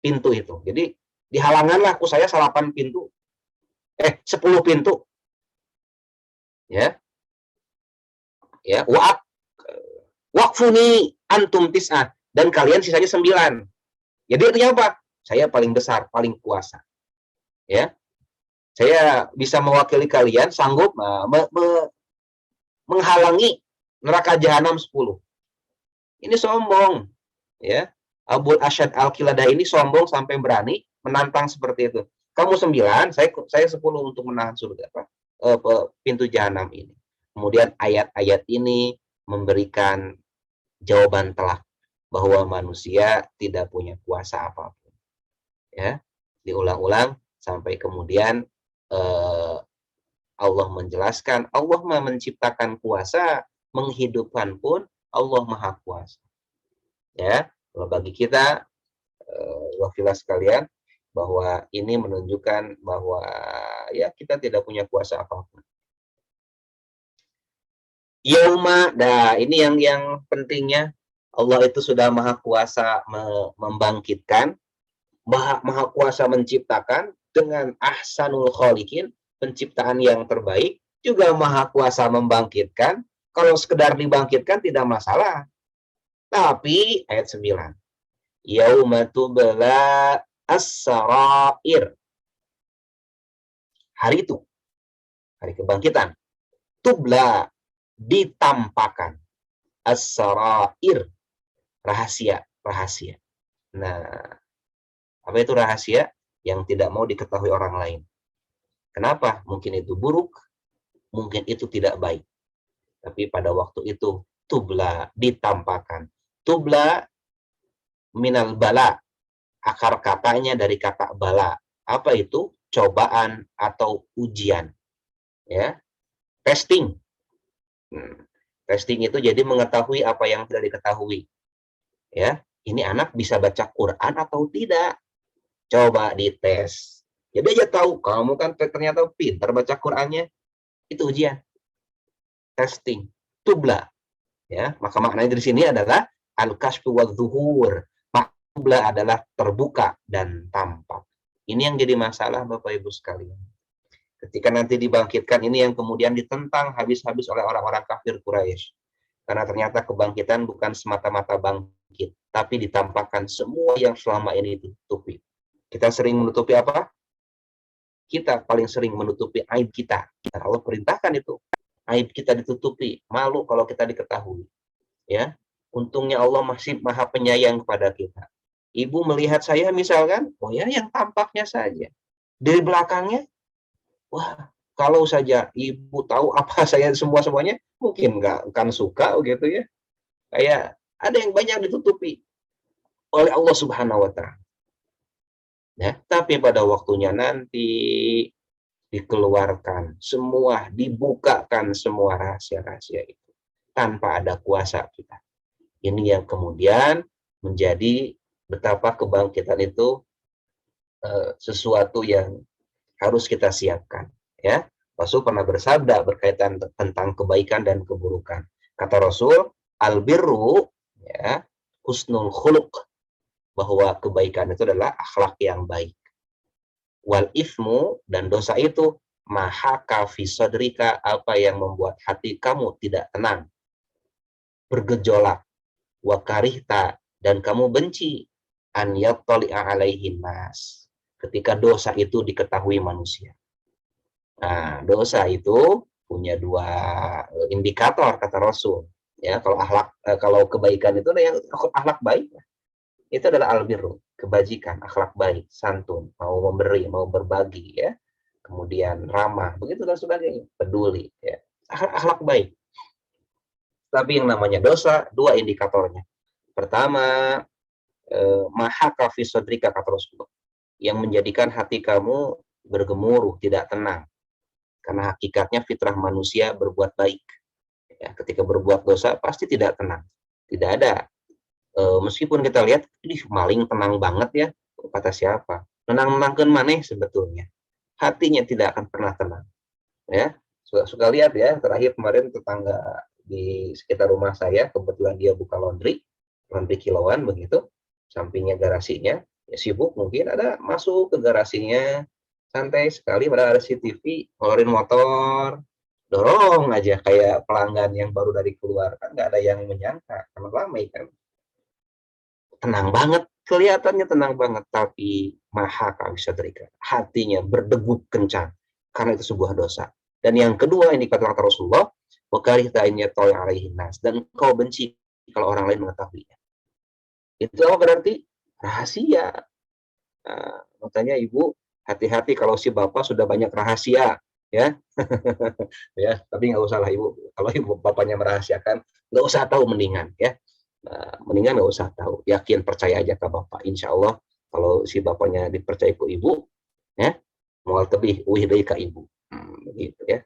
pintu itu. Jadi dihalanganlah aku saya 8 pintu. 10 pintu. Ya. Ya, waqfuni antum tis'ah, dan kalian sisanya 9. Jadi artinya apa? Saya paling besar, paling kuasa. Ya. Saya bisa mewakili kalian, sanggup menghalangi neraka jahanam 10. Ini sombong, ya. Abul Asyad Al-Qiladah ini sombong sampai berani menantang seperti itu. Kamu 9, saya 10 untuk menahan surga, pintu jahanam ini. Kemudian ayat-ayat ini memberikan jawaban telak bahwa manusia tidak punya kuasa apapun. Ya, diulang-ulang sampai kemudian Allah menjelaskan, Allah menciptakan kuasa, menghidupkan pun Allah Maha Kuasa. Ya, kalau bagi kita wafilah sekalian, bahwa ini menunjukkan bahwa ya kita tidak punya kuasa apapun. Yauma, ini yang pentingnya, Allah itu sudah Maha Kuasa membangkitkan, Maha Kuasa menciptakan dengan ahsanul khaliqin, penciptaan yang terbaik, juga Maha Kuasa membangkitkan. Kalau sekedar dibangkitkan tidak masalah. Tapi ayat 9. Yauma tubla as-sarair. Hari itu, hari kebangkitan. Tubla, ditampakkan. As-sarair, rahasia. Nah, apa itu rahasia? Yang tidak mau diketahui orang lain. Kenapa? Mungkin itu buruk, mungkin itu tidak baik. Tapi pada waktu itu, tubla, ditampakkan. Tubla minal bala, akar katanya dari kata bala. Apa itu? Cobaan atau ujian. Ya, testing. Testing itu jadi mengetahui apa yang tidak diketahui. Ya, ini anak bisa baca Quran atau tidak? Coba dites. Jadi aja tahu, kamu kan ternyata pintar baca Qurannya. Itu ujian. Testing. Tubla. Ya, maka maknanya di sini adalah al-kashfu wadz-zuhur. Tubla adalah terbuka dan tampak. Ini yang jadi masalah Bapak Ibu sekalian. Ketika nanti dibangkitkan, ini yang kemudian ditentang habis-habis oleh orang-orang kafir Quraisy. Karena ternyata kebangkitan bukan semata-mata bangkit, tapi ditampakkan semua yang selama ini ditutupi. Kita sering menutupi apa? Kita paling sering menutupi aib kita. Dan Allah perintahkan itu. Aib kita ditutupi. Malu kalau kita diketahui. Ya, untungnya Allah masih Maha Penyayang kepada kita. Ibu melihat saya misalkan, oh ya yang tampaknya saja. Dari belakangnya, wah, kalau saja ibu tahu apa saya semuanya, mungkin nggak akan suka gitu ya. Kayak ada yang banyak ditutupi oleh Allah Subhanahu wa Ta'ala. Ya, tapi pada waktunya nanti dikeluarkan semua, dibukakan semua rahasia-rahasia itu tanpa ada kuasa kita. Ini yang kemudian menjadi betapa kebangkitan itu sesuatu yang harus kita siapkan. Ya, Rasul pernah bersabda berkaitan tentang kebaikan dan keburukan. Kata Rasul, al-birru, ya, husnul khuluq, bahwa kebaikan itu adalah akhlak yang baik. Wal ifmu, dan dosa itu mahaka fi sadrika, apa yang membuat hati kamu tidak tenang, bergejolak, wa karihta, dan kamu benci, an yattali'a alaihin nas, ketika dosa itu diketahui manusia. Nah, dosa itu punya 2 indikator kata Rasul. Ya, kalau kebaikan itu yang akhlak baik, itu adalah albirru, kebajikan, akhlak baik, santun, mau memberi, mau berbagi, ya. Kemudian ramah, begitu dan sebagainya, peduli, ya. Akhlak baik. Tapi yang namanya dosa, 2 indikatornya. Pertama, mahaka fi sadrika, kata Rasulullah, yang menjadikan hati kamu bergemuruh, tidak tenang. Karena hakikatnya fitrah manusia berbuat baik. Ya, ketika berbuat dosa pasti tidak tenang. Tidak ada. Meskipun kita lihat, maling tenang banget ya. Kata siapa? Menang-menangkan maneh sebetulnya. hatinya tidak akan pernah tenang. Ya, suka lihat ya, terakhir kemarin tetangga di sekitar rumah saya, kebetulan dia buka laundry kiloan begitu, sampingnya garasinya, ya sibuk mungkin, ada masuk ke garasinya, santai sekali, padahal ada CCTV, ngeluarin motor, dorong aja kayak pelanggan yang baru dari keluar, kan nggak ada yang menyangka, karena ramai kan. Tenang banget, kelihatannya tenang banget, tapi maha bisa terikat. Hatinya berdegup kencang, karena itu sebuah dosa. Dan yang kedua, ini kata Rasulullah, dan kau benci kalau orang lain mengetahuinya. Itu apa berarti? Rahasia. Nah, makanya ibu, hati-hati kalau si bapak sudah banyak rahasia, ya. Ya, tapi nggak usah lah ibu. Kalau ibu bapaknya merahasiakan, nggak usah tahu mendingan, ya. Nah, mendingan nggak usah tahu, yakin percaya aja ke bapak. Insya Allah kalau si bapaknya dipercaya ke ibu, ya, mau lebih dari ke ibu, begitu ya.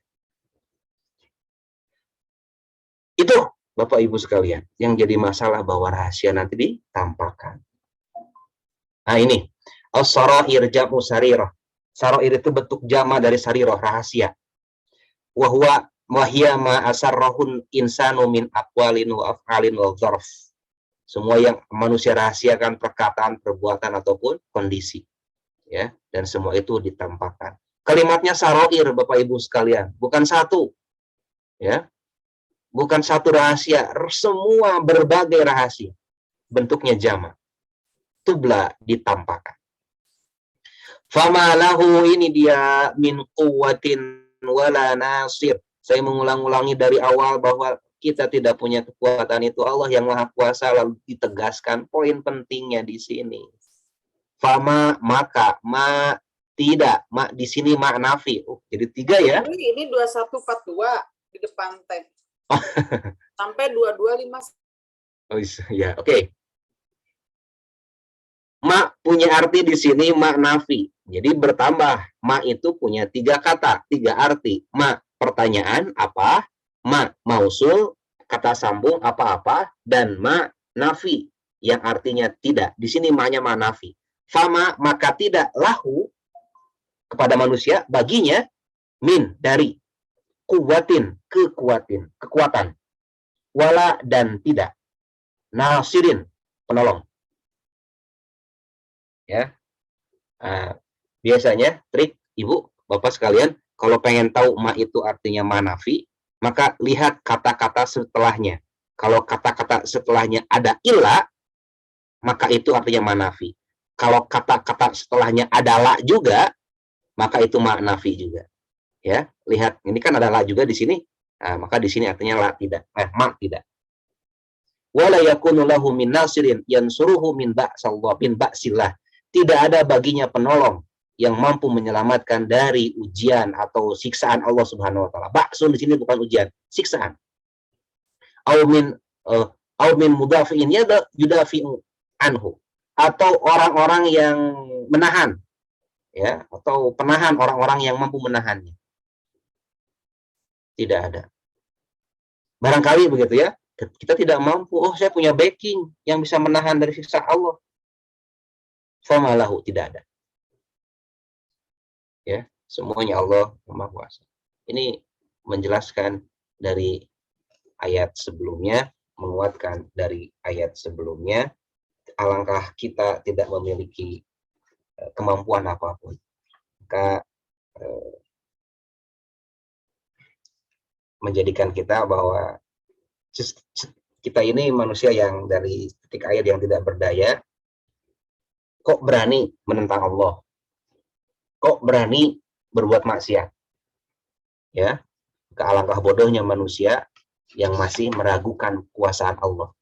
Itu bapak ibu sekalian yang jadi masalah bahwa rahasia nanti ditampakkan. Nah ini as-sarair jam'u sarirah. Sarair itu bentuk jama dari sarirah, rahasia. Wa huwa hiya ma asarrahun insanu min aqwalin wa af'alin wa dzarf. Semua yang manusia rahasiakan, perkataan, perbuatan ataupun kondisi, ya, dan semua itu ditampakkan. Kalimatnya sarair bapak ibu sekalian, bukan satu, ya, bukan satu rahasia, semua berbagai rahasia, bentuknya jama, tubla, ditampakkan. Fama lahu, ini dia, min quwwatin wala nasir. Saya mengulang-ulangi dari awal bahwa kita tidak punya kekuatan, itu Allah yang Maha Kuasa, lalu ditegaskan poin pentingnya di sini. Fama, maka, ma, tidak, ma di sini ma nafi. Jadi 3 ya. Ini 2142 di depan teh. Sampai 2250. Oh ya, oke. Ma punya arti di sini ma nafi. Jadi bertambah. Ma itu punya 3 kata, 3 arti. Ma pertanyaan apa, ma mausul kata sambung apa-apa, dan ma nafi yang artinya tidak. Di sini ma-nya ma nafi. Fama, maka tidak, lahu kepada manusia, baginya, min dari, kuwatin, kekuatan, wala dan tidak, nasirin penolong. Ya, biasanya trik ibu bapak sekalian, kalau pengen tahu ma itu artinya manafi, maka lihat kata-kata setelahnya. Kalau kata-kata setelahnya ada illa, maka itu artinya manafi. Kalau kata-kata setelahnya ada la juga, maka itu ma nafi juga. Ya, lihat ini kan ada la juga di sini. Nah, maka di sini artinya la tidak, ma tidak. Wala yakunu lahu min nasirin yansuruhu min ba'sillah. Tidak ada baginya penolong yang mampu menyelamatkan dari ujian atau siksaan Allah Subhanahu wa taala. Ba'sun di sini bukan ujian, siksaan. Au min mudafi'in yudafi'u anhu, atau orang-orang yang menahan, ya, atau penahan, orang-orang yang mampu menahannya. Tidak ada. Barangkali begitu ya, kita tidak mampu, oh saya punya backing yang bisa menahan dari siksa Allah. Famalahu, tidak ada. Ya, semuanya Allah yang Maha Kuasa. Ini menjelaskan dari ayat sebelumnya, menguatkan dari ayat sebelumnya. Alangkah kita tidak memiliki kemampuan apapun, maka menjadikan kita bahwa kita ini manusia yang dari titik ayat yang tidak berdaya. Kok berani menentang Allah? Kok berani berbuat maksiat? Ya, alangkah bodohnya manusia yang masih meragukan kuasaan Allah.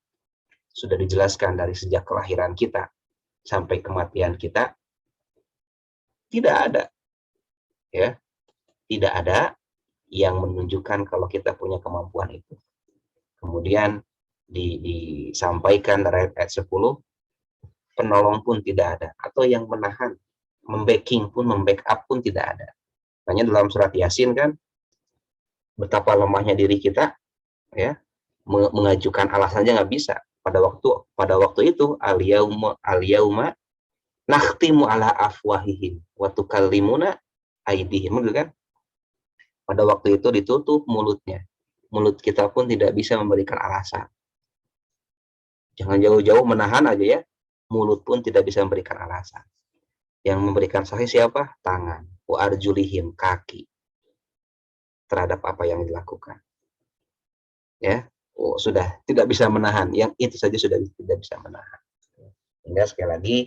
Sudah dijelaskan dari sejak kelahiran kita sampai kematian kita, tidak ada, ya, tidak ada yang menunjukkan kalau kita punya kemampuan itu. Kemudian disampaikan dari ayat 10, penolong pun tidak ada, atau yang menahan, membacking pun, membackup pun tidak ada. Makanya dalam surat Yasin kan, betapa lemahnya diri kita, ya, mengajukan alasan aja nggak bisa. Pada waktu itu, al-yauma nakhtimu ala afwahihim wa tukallimuna aydihim, kan? Pada waktu itu ditutup mulutnya. Mulut kita pun tidak bisa memberikan alasan. Jangan jauh-jauh menahan aja ya. Mulut pun tidak bisa memberikan alasan. Yang memberikan saksi siapa? Tangan. Wa arjulihim, kaki. Terhadap apa yang dilakukan. Ya, sudah tidak bisa menahan. Yang itu saja sudah tidak bisa menahan. Sehingga sekali lagi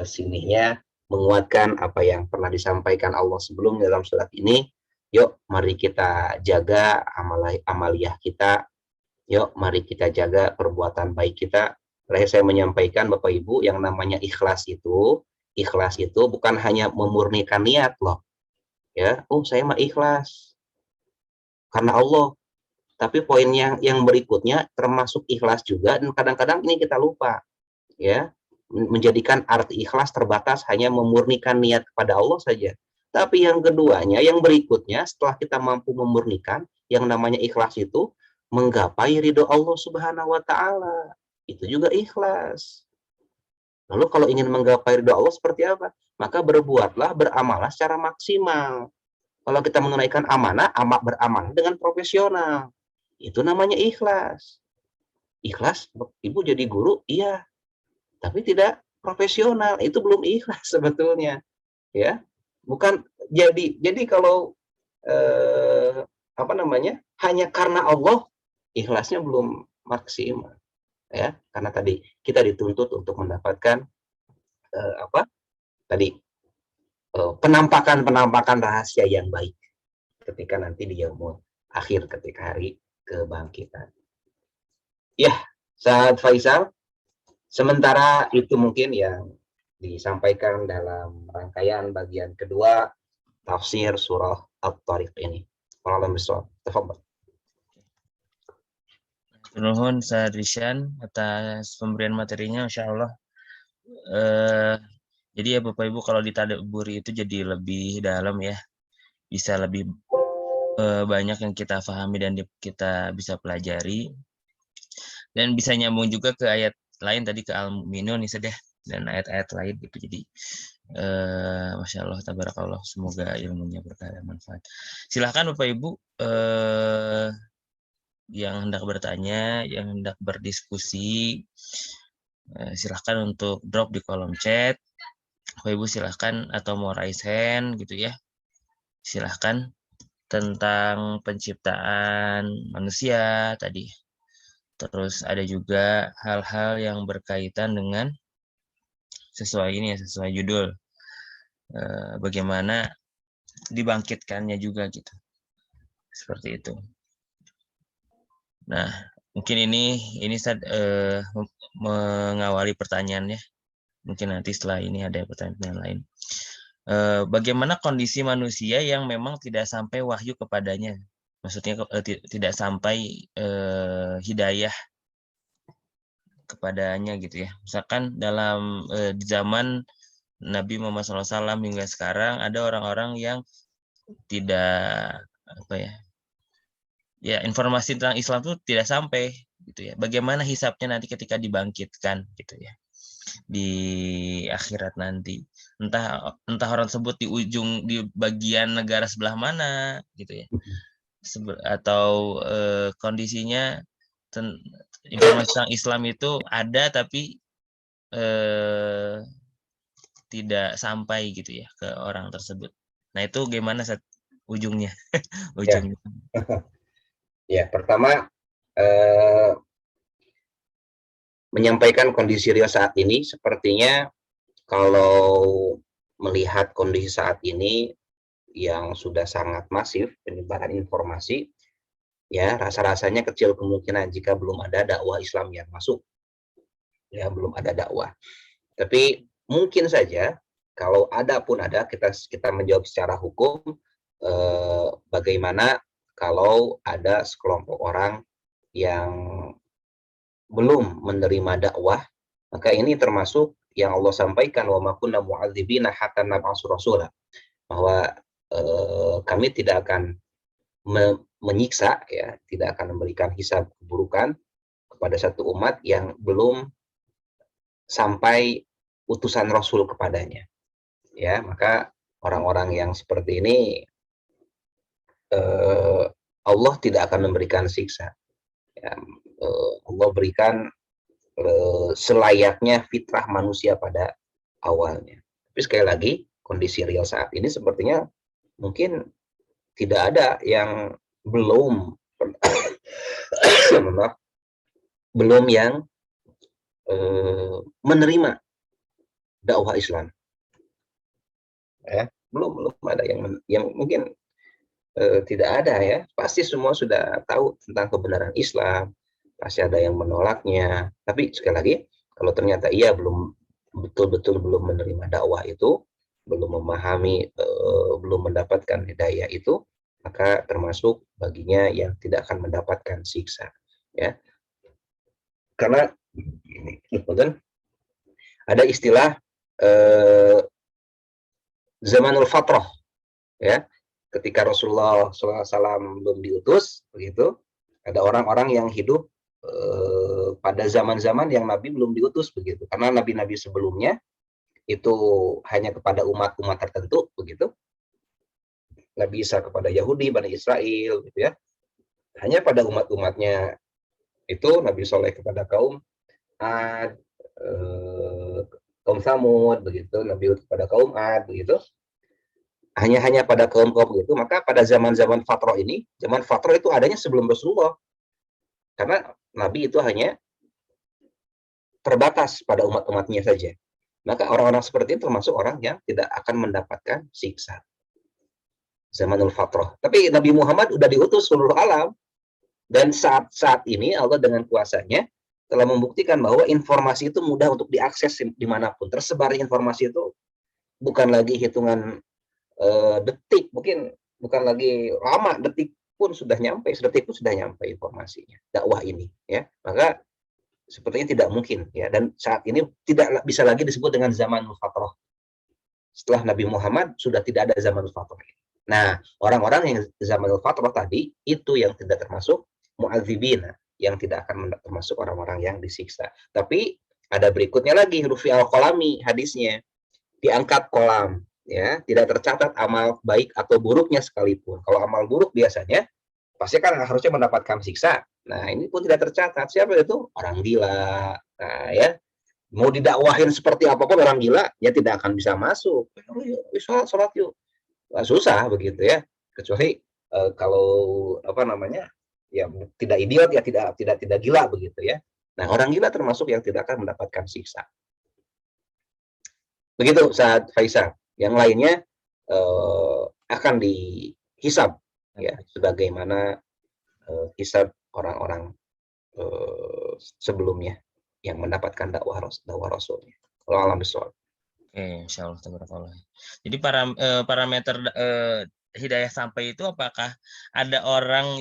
sininya menguatkan apa yang pernah disampaikan Allah sebelumnya dalam surat ini. Yuk, mari kita jaga amaliyah kita. Yuk, mari kita jaga perbuatan baik kita. Terakhir saya menyampaikan Bapak Ibu, yang namanya ikhlas itu bukan hanya memurnikan niat loh. Ya, saya mah ikhlas karena Allah. Tapi poin yang berikutnya termasuk ikhlas juga, dan kadang-kadang ini kita lupa. Ya, menjadikan arti ikhlas terbatas hanya memurnikan niat kepada Allah saja. Tapi yang keduanya, yang berikutnya, setelah kita mampu memurnikan, yang namanya ikhlas itu menggapai ridho Allah Subhanahu wa Ta'ala. Itu juga ikhlas. Lalu kalau ingin menggapai ridho Allah seperti apa? Maka berbuatlah, beramalah secara maksimal. Kalau kita menunaikan amanah, beramal dengan profesional. Itu namanya ikhlas. Ikhlas, Ibu jadi guru, iya. Tapi tidak profesional, itu belum ikhlas sebetulnya. Ya, bukan jadi kalau hanya karena Allah, ikhlasnya belum maksimal. Ya, karena tadi kita dituntut untuk mendapatkan penampakan rahasia yang baik ketika nanti di yaumul akhir, ketika hari kebangkitan. Ya, Ustaz Faisal, sementara itu mungkin yang disampaikan dalam rangkaian bagian kedua tafsir surah At-Tariq ini. Wallahu a'lam. Tafadhol. Nuhun Sadrishan atas pemberian materinya, Masya Allah. Jadi ya Bapak Ibu, kalau ditadaburi itu jadi lebih dalam ya, bisa lebih banyak yang kita pahami dan kita bisa pelajari, dan bisa nyambung juga ke ayat lain tadi, ke Al-Mu'minun nih sudah, dan ayat-ayat lain gitu. Jadi Masya Allah, tabarakallah, semoga ilmunya berkah dan manfaat. Silahkan Bapak Ibu yang hendak bertanya, yang hendak berdiskusi, silahkan untuk drop di kolom chat. Bapak Ibu silahkan, atau mau raise hand gitu ya, silahkan, tentang penciptaan manusia tadi. Terus ada juga hal-hal yang berkaitan dengan sesuai ini ya, sesuai judul, bagaimana dibangkitkannya juga gitu, seperti itu. Nah, mungkin ini mengawali pertanyaannya. Mungkin nanti setelah ini ada pertanyaan lain. Bagaimana kondisi manusia yang memang tidak sampai wahyu kepadanya? Maksudnya tidak sampai hidayah kepadanya gitu ya. Misalkan dalam di zaman Nabi Muhammad SAW hingga sekarang ada orang-orang yang tidak informasi tentang Islam itu tidak sampai gitu ya. Bagaimana hisabnya nanti ketika dibangkitkan gitu ya, di akhirat nanti, entah orang tersebut di bagian negara sebelah mana gitu ya, atau kondisinya informasi tentang Islam itu ada tapi tidak sampai gitu ya ke orang tersebut. Nah itu gimana ujungnya? Ujungnya. Ya, pertama menyampaikan kondisi real saat ini, sepertinya kalau melihat kondisi saat ini yang sudah sangat masif penyebaran informasi, ya rasa-rasanya kecil kemungkinan jika belum ada dakwah Islam yang masuk. Ya, belum ada dakwah. Tapi mungkin saja kalau ada pun ada, kita menjawab secara hukum, bagaimana kalau ada sekelompok orang yang belum menerima dakwah, maka ini termasuk yang Allah sampaikan, wa ma kunna mu'adzibina hatta nab'atsa rasula, bahwa kami tidak akan menyiksa ya, tidak akan memberikan hisab keburukan kepada satu umat yang belum sampai utusan Rasul kepadanya. Ya, maka orang-orang yang seperti ini Allah tidak akan memberikan siksa. Ya, Allah berikan selayaknya fitrah manusia pada awalnya. Tapi sekali lagi, kondisi real saat ini sepertinya mungkin tidak ada yang belum belum yang menerima dakwah Islam. Ya, belum ada yang mungkin tidak ada ya. Pasti semua sudah tahu tentang kebenaran Islam. Pasti ada yang menolaknya. Tapi sekali lagi, kalau ternyata ia belum betul-betul belum menerima dakwah itu, belum memahami, belum mendapatkan hidayah itu, maka termasuk baginya yang tidak akan mendapatkan siksa. Ya, karena ada istilah zamanul fatrah, ya. Ketika Rasulullah SAW belum diutus, begitu, ada orang-orang yang hidup pada zaman-zaman yang Nabi belum diutus, begitu. Karena nabi-nabi sebelumnya itu hanya kepada umat-umat tertentu, begitu. Nabi Isa kepada Yahudi, Bani Israel, gitu ya. Hanya pada umat-umatnya itu Nabi Soleh kepada kaum Ad, kaum Samud, begitu. Nabi Hud kepada kaum Ad, begitu. Hanya pada kaum-kaum itu, maka pada zaman-zaman fatrah ini, zaman fatrah itu adanya sebelum Rasulullah. Karena Nabi itu hanya terbatas pada umat-umatnya saja. Maka orang-orang seperti itu termasuk orang yang tidak akan mendapatkan siksa. Zamanul fatrah. Tapi Nabi Muhammad sudah diutus seluruh alam. Dan saat ini Allah dengan kuasanya telah membuktikan bahwa informasi itu mudah untuk diakses dimanapun. Tersebar informasi itu bukan lagi hitungan detik, mungkin bukan lagi lama, detik pun sudah nyampe, sedetik pun sudah nyampe informasinya, dakwah ini, ya. Maka sepertinya tidak mungkin, ya. Dan saat ini tidak bisa lagi disebut dengan zamanul fatrah. Setelah Nabi Muhammad sudah tidak ada zamanul fatrah. Nah, orang-orang yang zamanul fatrah tadi itu yang tidak termasuk mu'adzibina, yang tidak akan termasuk orang-orang yang disiksa. Tapi ada berikutnya lagi, rufi al-qalami, hadisnya diangkat kolam, ya, tidak tercatat amal baik atau buruknya sekalipun. Kalau amal buruk biasanya pasti kan harusnya mendapatkan siksa. Nah, ini pun tidak tercatat. Siapa itu? Orang gila. Nah, ya, mau didakwahin seperti apapun orang gila, ya tidak akan bisa masuk. Sholat yuk. Nah, susah begitu ya. Kecuali kalau apa namanya, ya tidak idiot, ya tidak gila begitu ya. Nah, orang gila termasuk yang tidak akan mendapatkan siksa. Begitu saat Faisal. Yang lainnya akan dihisab, ya, sebagaimana hisab orang-orang sebelumnya yang mendapatkan dakwah Rasulnya. Kalau alam besar. Oke, insyaallah, tabarakallah. Jadi parameter hidayah sampai itu apakah ada orang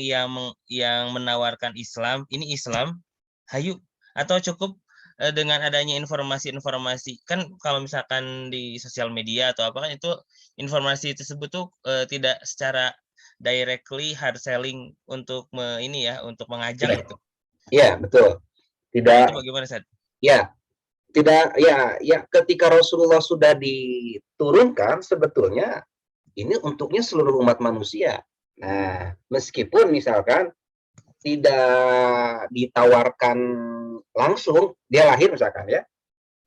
yang menawarkan Islam, ini Islam, hayu, atau cukup dengan adanya informasi-informasi, kan kalau misalkan di sosial media atau apa kan itu informasi tersebut tuh tidak secara directly hard selling untuk untuk mengajak gitu. Iya, betul. Tidak. Itu bagaimana, Ustaz? Ya, tidak, ya ketika Rasulullah sudah diturunkan sebetulnya ini untuknya seluruh umat manusia. Nah, meskipun misalkan tidak ditawarkan langsung, dia lahir misalkan ya.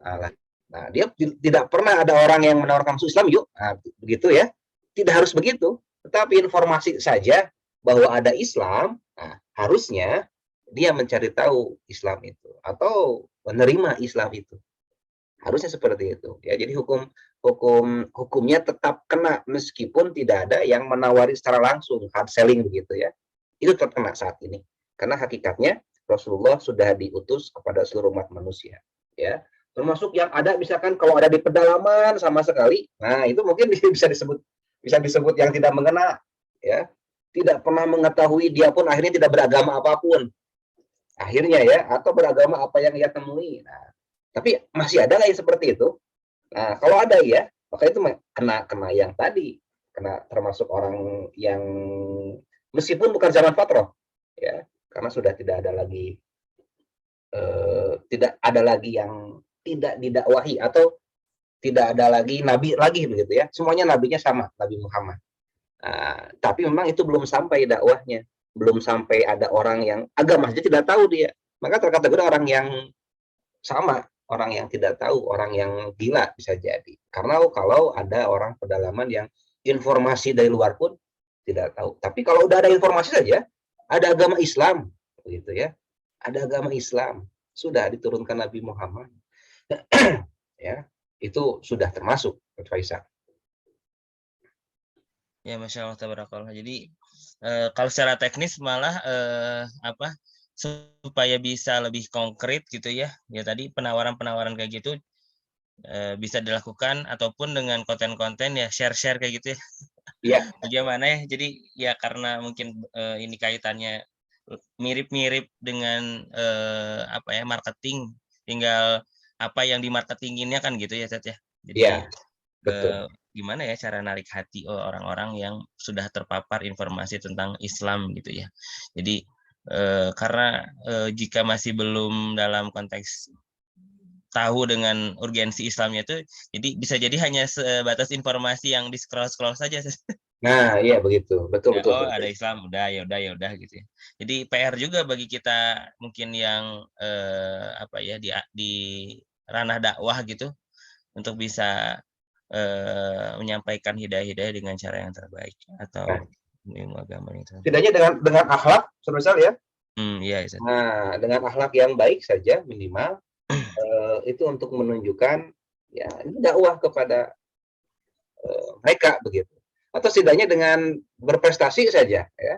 Nah, dia tidak pernah ada orang yang menawarkan masuk Islam, yuk. Nah, begitu ya. Tidak harus begitu. Tetapi informasi saja bahwa ada Islam, nah, harusnya dia mencari tahu Islam itu atau menerima Islam itu. Harusnya seperti itu. Ya, jadi hukumnya tetap kena meskipun tidak ada yang menawari secara langsung, hard selling begitu ya. Itu tetap kena saat ini. Karena hakikatnya Rasulullah sudah diutus kepada seluruh umat manusia, ya. Termasuk yang ada misalkan kalau ada di pedalaman sama sekali, nah itu mungkin bisa disebut yang tidak mengena, ya. Tidak pernah mengetahui, dia pun akhirnya tidak beragama apapun. Akhirnya ya, atau beragama apa yang ia temui. Nah, tapi masih ada nggak yang seperti itu? Nah, kalau ada ya, maka itu kena yang tadi, kena termasuk orang yang meskipun bukan zaman fatrah, ya, karena sudah tidak ada lagi yang tidak didakwahi atau tidak ada lagi nabi lagi begitu ya. Semuanya nabinya sama, Nabi Muhammad. Tapi memang itu belum sampai dakwahnya, belum sampai ada orang yang agamanya tidak tahu dia. Maka terkategori orang yang sama, orang yang tidak tahu, orang yang gila bisa jadi. Karena kalau ada orang pedalaman yang informasi dari luar pun tidak tahu. Tapi kalau udah ada informasi saja, ada agama Islam, begitu ya. Ada agama Islam, sudah diturunkan Nabi Muhammad. Ya, itu sudah termasuk, Faisal. Ya, Masya Allah, tabarakallah. Jadi kalau secara teknis malah supaya bisa lebih konkret gitu ya. Ya tadi penawaran-penawaran kayak gitu bisa dilakukan ataupun dengan konten-konten ya share-share kayak gitu ya. Iya. Bagaimana ya? Jadi ya karena mungkin ini kaitannya mirip-mirip dengan marketing, tinggal apa yang dimarketinginnya kan gitu ya, Tet ya. Jadi ya, betul. Gimana ya cara narik hati orang-orang yang sudah terpapar informasi tentang Islam gitu ya. Jadi karena jika masih belum dalam konteks tahu dengan urgensi Islamnya itu, jadi bisa jadi hanya sebatas informasi yang di scroll saja. Nah, iya begitu, betul. Ada Islam, ya udah gitu ya. Jadi PR juga bagi kita mungkin yang di ranah dakwah gitu untuk bisa menyampaikan hidayah dengan cara yang terbaik atau ilmu agama itu. Setidaknya dengan akhlak, misal ya. Iya. Nah, dengan akhlak yang baik saja minimal itu untuk menunjukkan ya ini dakwah kepada mereka begitu. Atau setidaknya dengan berprestasi saja ya.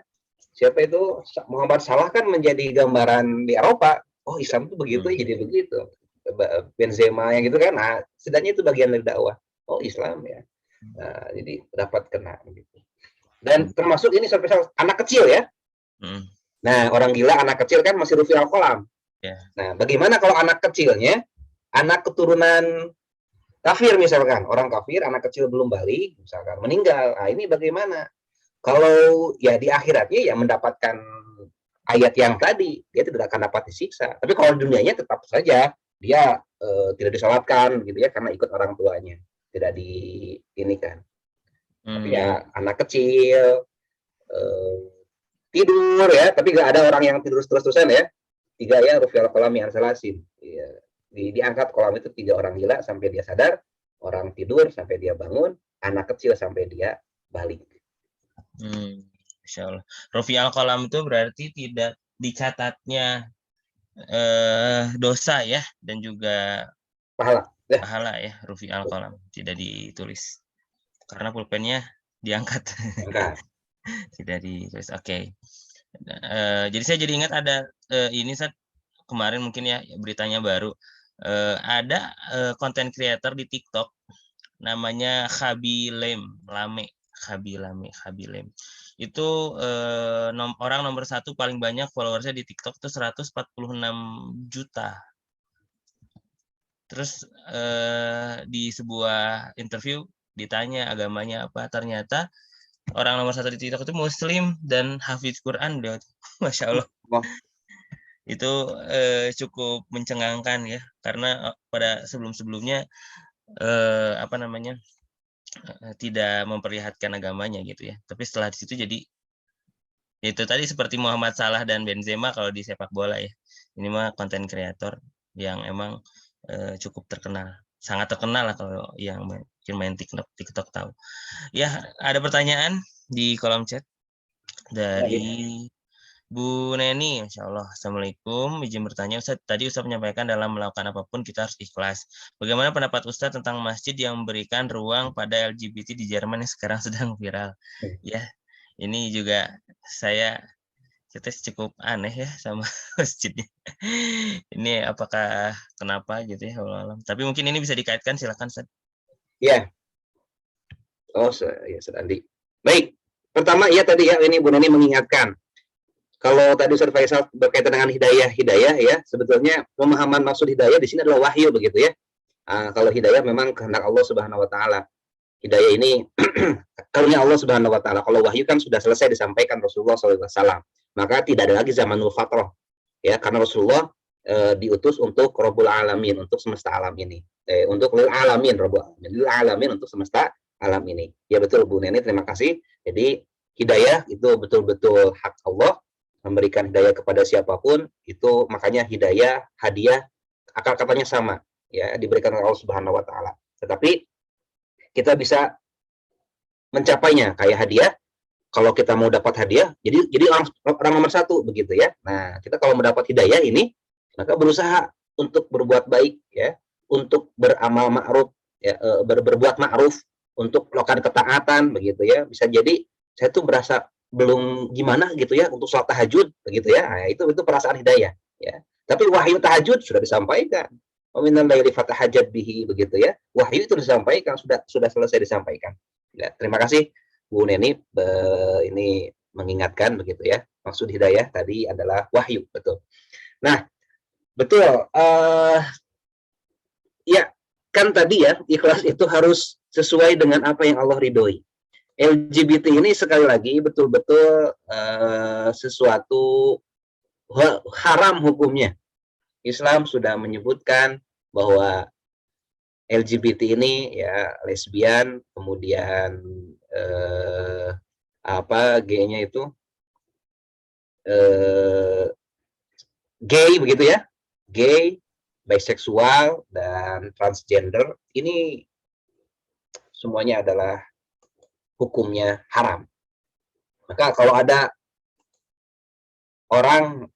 Siapa itu Muhammad Salah kan menjadi gambaran di Eropa. Oh, Islam itu begitu jadi begitu. Benzema yang gitu kan. Nah, setidaknya itu bagian dari dakwah. Oh, Islam ya. Nah, jadi dapat kena gitu. Dan termasuk ini sampai anak kecil ya. Nah, orang gila anak kecil kan masih Rufi'ul Qalam. Nah, bagaimana kalau anak kecilnya anak keturunan kafir misalkan, orang kafir, anak kecil belum balik misalkan meninggal. Nah, ini bagaimana? Kalau ya di akhiratnya ya mendapatkan ayat yang tadi, dia tidak akan dapat disiksa. Tapi kalau dunianya tetap saja dia tidak disalatkan gitu ya karena ikut orang tuanya. Tidak di ini kan. Tapi ya anak kecil tidur ya, tapi nggak ada orang yang tidur terus-terusan ya. 3 ya, Rufi'ul Qalam yang salasin. Ya. Diangkat kolam itu 3 orang gila sampai dia sadar, orang tidur sampai dia bangun, anak kecil sampai dia balik. Insya Allah. Rufi'ul Qalam itu berarti tidak dicatatnya dosa ya, dan juga pahala ya. Rufi'ul Qalam tidak ditulis karena pulpennya diangkat. Tidak ditulis. Oke. Jadi saya jadi ingat ada ini saat kemarin mungkin ya beritanya baru ada konten creator di TikTok namanya Khabilem itu orang nomor 1 paling banyak followersnya di TikTok itu 146 juta. Terus di sebuah interview ditanya agamanya apa, ternyata orang nomor 1 di TikTok itu Muslim dan hafiz Quran beliau. Masya Allah. Itu cukup mencengangkan ya, karena pada sebelumnya tidak memperlihatkan agamanya gitu ya. Tapi setelah di situ jadi itu tadi seperti Muhammad Salah dan Benzema kalau di sepak bola ya. Ini mah konten kreator yang emang cukup terkenal, sangat terkenal lah kalau yang main TikTok tahu. Ya, ada pertanyaan di kolom chat dari Bu Neni, Insya Allah. Assalamualaikum, izin bertanya Ustadz, tadi Ustadz menyampaikan dalam melakukan apapun kita harus ikhlas. Bagaimana pendapat Ustadz tentang masjid yang memberikan ruang pada LGBT di Jerman yang sekarang sedang viral? Ya, ini juga kita cukup aneh ya sama masjidnya. Ini apakah kenapa gitu ya? Tapi mungkin ini bisa dikaitkan, silakan Ustadz. Iya. Oh, ya Andi. Baik. Pertama ya tadi ya ini Bu Neni mengingatkan. Kalau tadi Ustaz Faisal berkaitan dengan hidayah ya, sebetulnya pemahaman maksud hidayah di sini adalah wahyu begitu ya. Kalau hidayah memang kehendak Allah Subhanahu wa taala. Hidayah ini karunia Allah Subhanahu wa taala. Kalau wahyu kan sudah selesai disampaikan Rasulullah SAW. Maka tidak ada lagi zamanul fatrah. Ya, karena Rasulullah diutus untuk Rabbul Alamin, untuk semesta alam ini. Untuk lil alamin, Rabbul Alamin, lil alamin, untuk semesta alam ini. Ya betul Bu Neni, terima kasih. Jadi hidayah itu betul-betul hak Allah, memberikan hidayah kepada siapapun, itu makanya hidayah, hadiah, akal katanya sama, ya, diberikan oleh Allah Subhanahu wa taala. Tetapi kita bisa mencapainya kayak hadiah. Kalau kita mau dapat hadiah, jadi orang nomor satu begitu ya. Nah, kita kalau mendapat hidayah ini, maka berusaha untuk berbuat baik ya, untuk beramal ma'ruf ya, berbuat ma'ruf, untuk melakukan ketaatan begitu ya. Bisa jadi saya tuh berasa belum gimana gitu ya untuk sholat tahajud begitu ya. Nah, itu perasaan hidayah ya. Tapi wahyu tahajud sudah disampaikan. Wa minal laili fatahajjad bihi begitu ya. Wahyu itu disampaikan, sudah selesai disampaikan. Ya, terima kasih Bu Neni ini mengingatkan begitu ya. Maksud hidayah tadi adalah wahyu, betul. Nah, betul. Ya, kan tadi ya, ikhlas itu harus sesuai dengan apa yang Allah ridhoi. LGBT ini sekali lagi betul-betul sesuatu haram hukumnya. Islam sudah menyebutkan bahwa LGBT ini ya lesbian, kemudian G-nya itu gay begitu ya, gay, biseksual, dan transgender ini semuanya adalah hukumnya haram. Maka kalau ada orang,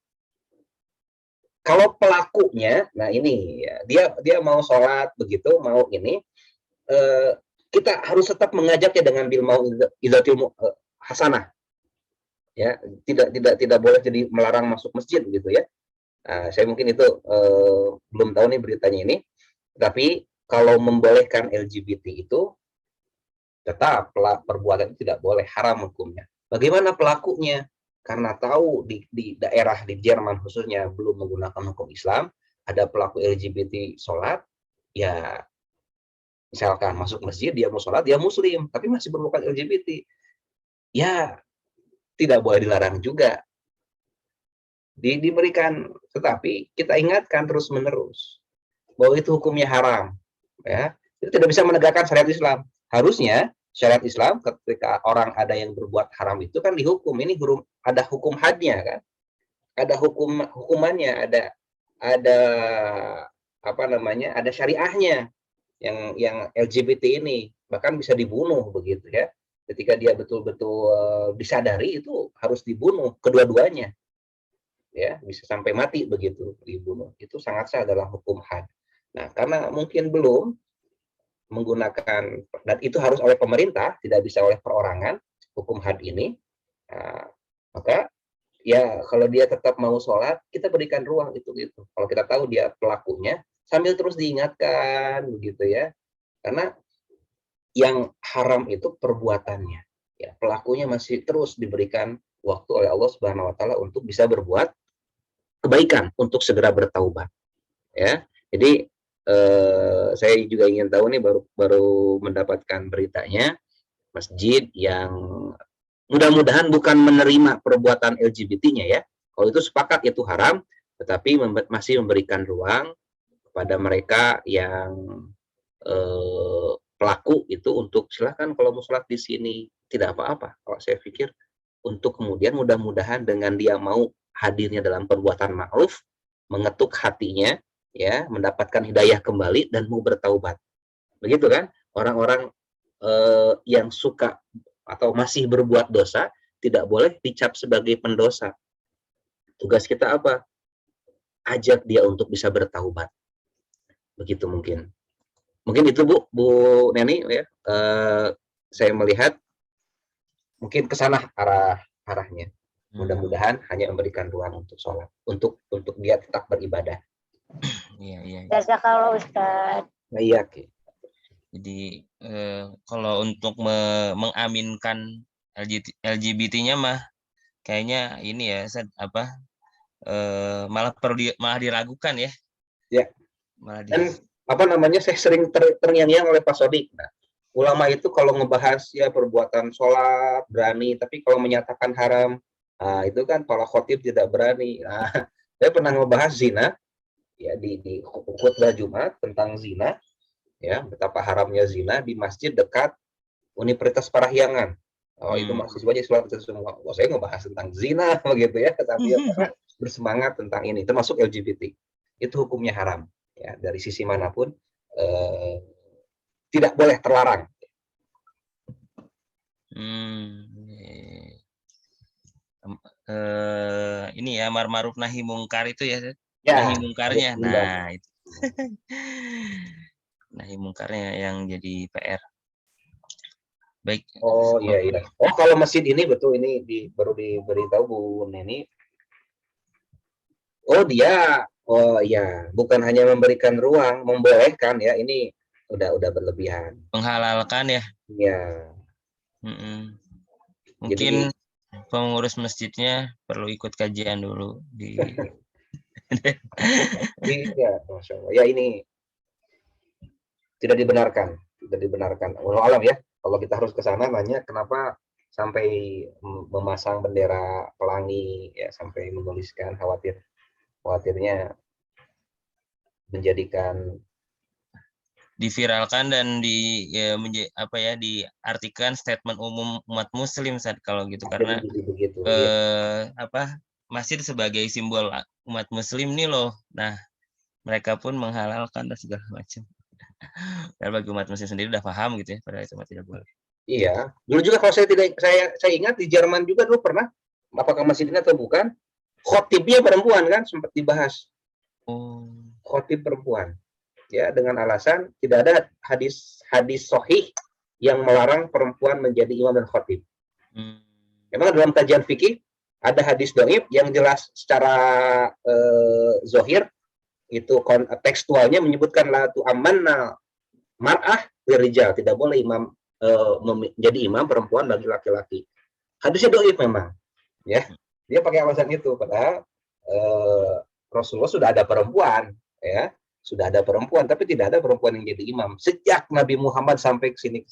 kalau pelakunya, nah ini ya, dia mau sholat begitu, mau ini, kita harus tetap mengajaknya dengan bil mau'izatil hasanah. Ya, tidak boleh jadi melarang masuk masjid gitu ya. Nah, saya mungkin itu belum tahu nih beritanya ini. Tapi kalau membolehkan LGBT itu, tetap perbuatan itu tidak boleh, haram hukumnya. Bagaimana pelakunya? Karena tahu di daerah di Jerman khususnya belum menggunakan hukum Islam, ada pelaku LGBT sholat, ya misalkan masuk masjid, dia mau sholat, dia muslim, tapi masih berbukan LGBT, ya tidak boleh dilarang juga, diberikan, tetapi kita ingatkan terus menerus bahwa itu hukumnya haram, ya. Itu tidak bisa menegakkan syariat Islam. Harusnya syariat Islam ketika orang ada yang berbuat haram itu kan dihukum. Ini ada hukum hadnya kan, ada hukumannya, ada apa namanya, ada syariahnya. Yang LGBT ini bahkan bisa dibunuh begitu ya. Ketika dia betul-betul disadari, itu harus dibunuh kedua-duanya, ya, bisa sampai mati begitu dibunuh. Itu sangat adalah hukum had. Nah, karena mungkin belum menggunakan, dan itu harus oleh pemerintah, tidak bisa oleh perorangan hukum had ini, maka ya kalau dia tetap mau sholat, kita berikan ruang itu gitu. Kalau kita tahu dia pelakunya, sambil terus diingatkan begitu ya. Karena yang haram itu perbuatannya, ya, pelakunya masih terus diberikan waktu oleh Allah Subhanahu wa taala untuk bisa berbuat kebaikan, untuk segera bertaubat, ya. Jadi saya juga ingin tahu nih, baru mendapatkan beritanya, masjid yang mudah-mudahan bukan menerima perbuatan LGBT-nya ya. Kalau itu sepakat itu haram, tetapi masih memberikan ruang kepada mereka yang pelaku itu untuk silakan kalau mau sholat di sini, tidak apa-apa. Kalau saya pikir untuk kemudian mudah-mudahan dengan dia mau hadirnya dalam perbuatan ma'ruf, mengetuk hatinya, ya, mendapatkan hidayah kembali dan mau bertaubat. Begitu kan? Orang-orang yang suka atau masih berbuat dosa tidak boleh dicap sebagai pendosa. Tugas kita apa? Ajak dia untuk bisa bertaubat. Begitu mungkin. Mungkin itu Bu Neni ya. Saya melihat mungkin ke sana arahnya. Mudah-mudahan hanya memberikan ruang untuk sholat, untuk dia tetap beribadah. Iya. Jazakallah Ustaz. Nah, iya. Jadi kalau untuk mengaminkan LGBT-nya mah kayaknya ini ya, malah diragukan ya. Ya. Dan apa namanya, saya sering terngiang-ngiang oleh Pak Sodik. Nah, ulama itu kalau ngebahas ya perbuatan sholat berani, tapi kalau menyatakan haram, nah itu kan para khotib tidak berani. Nah, saya pernah ngebahas zina, ya di khutbah Jumat tentang zina, ya betapa haramnya zina di masjid dekat Universitas Parahyangan. Oh, itu mahasiswanya Islam itu semua. Oh, saya ngebahas tentang zina begitu ya, tapi karena bersemangat tentang ini, termasuk LGBT. Itu hukumnya haram ya, dari sisi manapun tidak boleh terlarang. Ini ya amar ma'ruf nahi mungkar itu ya. Ya, Nahi mungkarnya. Nah, itu. Nahi mungkarnya yang jadi PR. Baik. Oh iya iya. Oh kalau masjid ini betul ini baru diberitahu Bu Neni. Oh dia, oh iya, bukan hanya memberikan ruang, membolehkan ya, ini udah berlebihan. Menghalalkan ya. Iya. Mungkin jadi, pengurus masjidnya perlu ikut kajian dulu di. Iya, Masya Allah. Ya ini tidak dibenarkan, Wallahu alam ya. Kalau kita harus ke sana nanya kenapa sampai memasang bendera pelangi ya, sampai menuliskan khawatirnya menjadikan diviralkan dan diartikan statement umum umat muslim saat kalau gitu, karena begitu, masjid sebagai simbol umat muslim nih loh. Nah, mereka pun menghalalkan dan segala macam. Dan bagi umat muslim sendiri udah paham gitu ya, padahal itu tidak boleh. Iya, dulu juga kalau saya ingat di Jerman juga dulu pernah, apakah masjid ini atau bukan, khotibnya perempuan kan sempat dibahas. Khotib perempuan. Ya, dengan alasan tidak ada hadis sahih yang melarang perempuan menjadi imam dan khotib. Memang dalam kajian fikih ada hadis dhaif yang jelas secara zohir itu tekstualnya menyebutkan la tu'amanna mar'ah lirijal, tidak boleh imam menjadi imam perempuan bagi laki-laki. Hadisnya dhaif memang. Ya. Dia pakai alasan itu, padahal Rasulullah sudah ada perempuan, ya. Sudah ada perempuan, tapi tidak ada perempuan yang jadi imam sejak Nabi Muhammad sampai ke sini.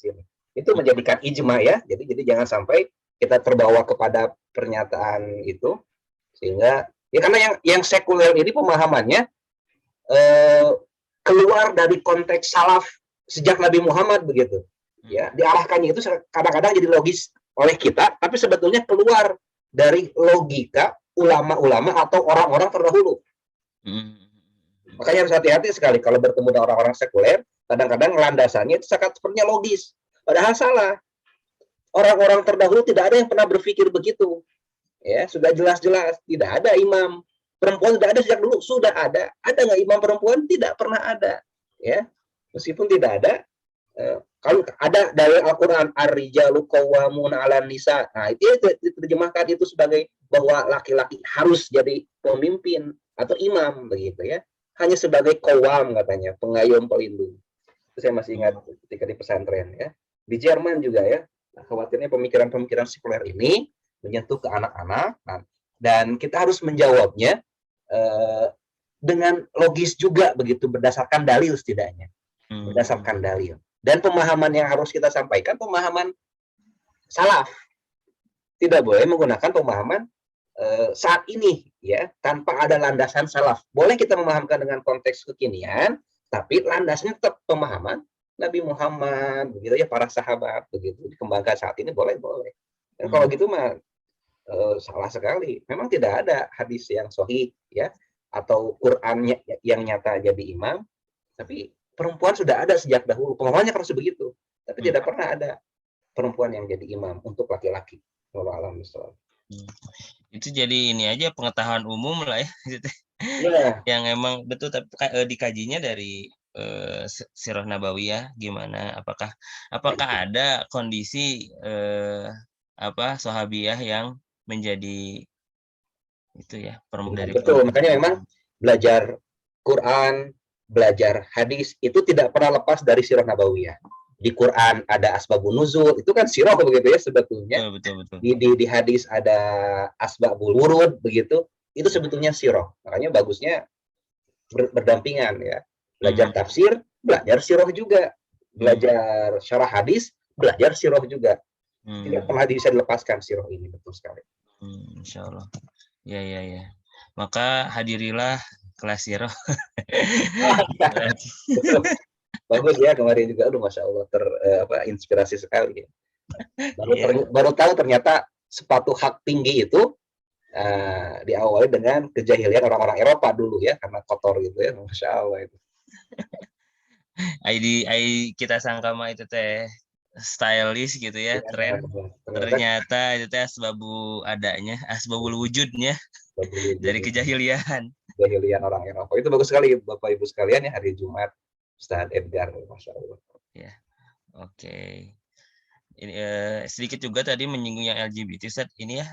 Itu menjadikan ijma ya. Jadi jangan sampai kita terbawa kepada pernyataan itu, sehingga ya karena yang sekuler ini pemahamannya keluar dari konteks salaf sejak Nabi Muhammad begitu. Ya, diarahkannya itu kadang-kadang jadi logis oleh kita, tapi sebetulnya keluar dari logika ulama-ulama atau orang-orang terdahulu. Makanya harus hati-hati sekali kalau bertemu dengan orang-orang sekuler, kadang-kadang landasannya itu sepertinya logis, padahal salah. Orang-orang terdahulu tidak ada yang pernah berpikir begitu. Ya, sudah jelas-jelas tidak ada imam perempuan, tidak ada sejak dulu, sudah ada. Ada nggak imam perempuan? Tidak pernah ada. Ya, meskipun tidak ada, kalau ada dari Al-Quran, ar-rijalu qawwamuna 'alan nisa. Nah, itu diterjemahkan itu sebagai bahwa laki-laki harus jadi pemimpin atau imam begitu ya. Hanya sebagai qawwam katanya, pengayom pelindung. Itu saya masih ingat ketika di pesantren ya. Di Jerman juga ya. Nah, khawatirnya pemikiran-pemikiran sekuler ini menyentuh ke anak-anak, dan kita harus menjawabnya dengan logis juga begitu, berdasarkan dalil setidaknya. Berdasarkan dalil. Dan pemahaman yang harus kita sampaikan pemahaman salaf. Tidak boleh menggunakan pemahaman saat ini ya, tanpa ada landasan salaf. Boleh kita memahamkan dengan konteks kekinian, tapi landasnya tetap pemahaman Nabi Muhammad begitu ya, para sahabat begitu, dikembangkan saat ini boleh. Dan kalau gitu mah salah sekali. Memang tidak ada hadis yang sahih ya, atau Quran yang nyata jadi imam, tapi perempuan sudah ada sejak dahulu. Pemahamannya harus begitu, tapi tidak pernah ada perempuan yang jadi imam untuk laki-laki. Wallahu a'lam bishawab. Itu jadi ini aja pengetahuan umum lah ya. Yang emang betul, tapi dikajinya dari Sirah Nabawiyah gimana, apakah ada kondisi sahabiyah yang menjadi itu ya dari betul. Makanya memang belajar Quran, belajar hadis itu tidak pernah lepas dari Sirah Nabawiyah. Di Quran ada asbabun nuzul, itu kan sirah begitu ya sebetulnya. Betul. Di hadis ada asbabul wurud begitu, itu sebetulnya sirah. Makanya bagusnya berdampingan ya. Belajar tafsir, belajar sirah juga. Belajar syarah hadis, belajar sirah juga. Tidak pernah bisa dilepaskan sirah ini, betul sekali. Insya Allah. Ya. Maka hadirilah kelas zero. Bagus ya kemarin juga, aduh masya Allah inspirasi sekali. Baru tahu ternyata sepatu hak tinggi itu diawali dengan kejahilian orang-orang Eropa dulu ya, karena kotor gitu ya, masya Allah itu. Kita sangka mah itu teh stylish gitu ya, tren. Ternyata itu teh asbabul wujudnya dari kejahilian. Kejahilian orang Eropa. Itu bagus sekali Bapak Ibu sekalian ya, hari Jumat Ustaz Edgar, masya Allah. Ya, oke. Ini sedikit juga tadi menyinggung yang LGBT, Ustaz. Ini ya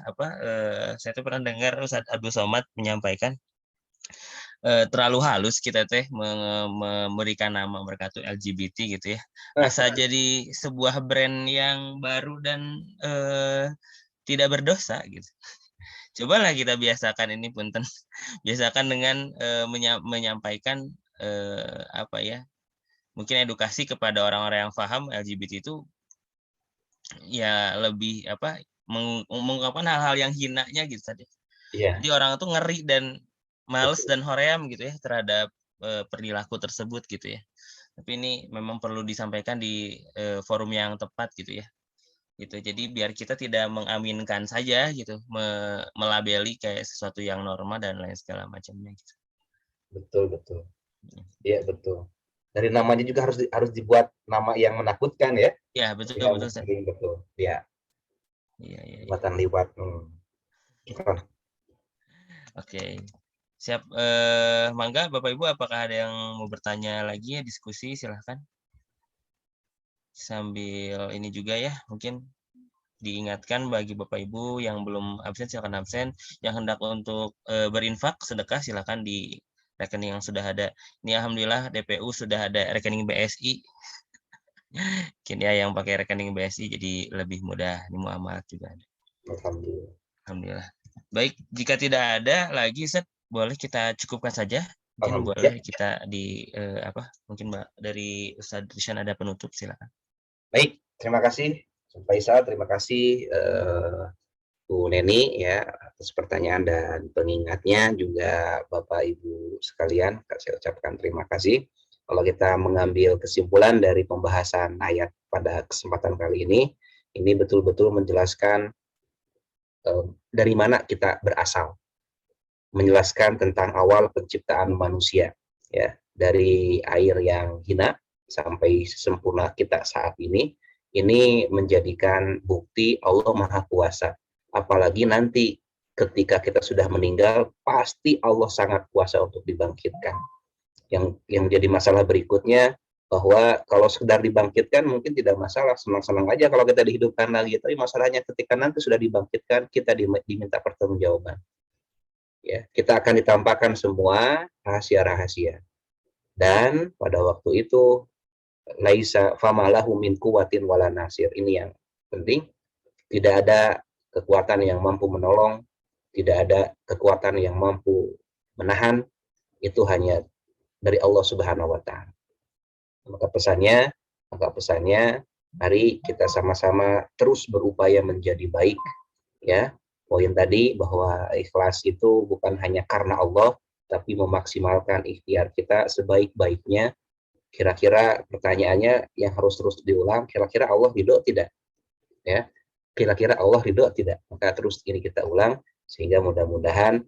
saya tuh pernah dengar Ustaz Abdul Somad menyampaikan terlalu halus kita teh memberikan nama mereka tuh LGBT gitu ya. Asa jadi sebuah brand yang baru dan tidak berdosa gitu. Cobalah kita biasakan ini punten. Biasakan dengan menyampaikan mungkin edukasi kepada orang-orang yang paham LGBT itu ya lebih mengungkapkan hal-hal yang hinanya gitu tadi. Yeah. Jadi orang itu ngeri dan males dan hoream gitu ya terhadap perilaku tersebut gitu ya. Tapi ini memang perlu disampaikan di forum yang tepat gitu ya. Gitu. Jadi biar kita tidak mengaminkan saja gitu, melabeli kayak sesuatu yang normal dan lain segala macamnya gitu. Betul. Iya, betul. Dari namanya juga harus dibuat nama yang menakutkan ya. Ya, betul. Betul. Ya. Iya. Buatan liwat. Oke. Siap. Mangga Bapak Ibu, apakah ada yang mau bertanya lagi ya, diskusi silahkan. Sambil ini juga ya, mungkin diingatkan bagi Bapak Ibu yang belum absen silakan absen, yang hendak untuk berinfak sedekah silakan di rekening yang sudah ada. Ini alhamdulillah DPU sudah ada rekening BSI. Mungkin ya yang pakai rekening BSI jadi lebih mudah, ini muamalah juga ada. Alhamdulillah. Baik, jika tidak ada lagi Ustaz, boleh kita cukupkan saja. Mungkin boleh kita mungkin Mbak dari Ustaz Rishan ada penutup silakan. Baik, terima kasih Faisal, terima kasih Bu Neni ya atas pertanyaan dan pengingatnya, juga Bapak Ibu sekalian saya ucapkan terima kasih. Kalau kita mengambil kesimpulan dari pembahasan ayat pada kesempatan kali ini betul-betul menjelaskan dari mana kita berasal, menjelaskan tentang awal penciptaan manusia ya, dari air yang hina sampai sempurna kita saat ini menjadikan bukti Allah Maha Kuasa. Apalagi nanti ketika kita sudah meninggal, pasti Allah sangat kuasa untuk dibangkitkan. Yang jadi masalah berikutnya, bahwa kalau sekedar dibangkitkan mungkin tidak masalah, senang-senang aja kalau kita dihidupkan lagi. Tapi masalahnya ketika nanti sudah dibangkitkan, kita diminta pertanggungjawaban. Ya, kita akan ditampakkan semua rahasia-rahasia. Dan pada waktu itu laisa famalahu min quwwatin wala nasir. Ini yang penting. Tidak ada kekuatan yang mampu menolong, tidak ada kekuatan yang mampu menahan. Itu hanya dari Allah Subhanahu wa taala. Maka pesannya mari kita sama-sama terus berupaya menjadi baik ya. Poin tadi bahwa ikhlas itu bukan hanya karena Allah, tapi memaksimalkan ikhtiar kita sebaik-baiknya. Kira-kira pertanyaannya yang harus terus diulang, kira-kira Allah ridho tidak? Ya, kira-kira Allah ridho tidak? Maka terus ini kita ulang, sehingga mudah-mudahan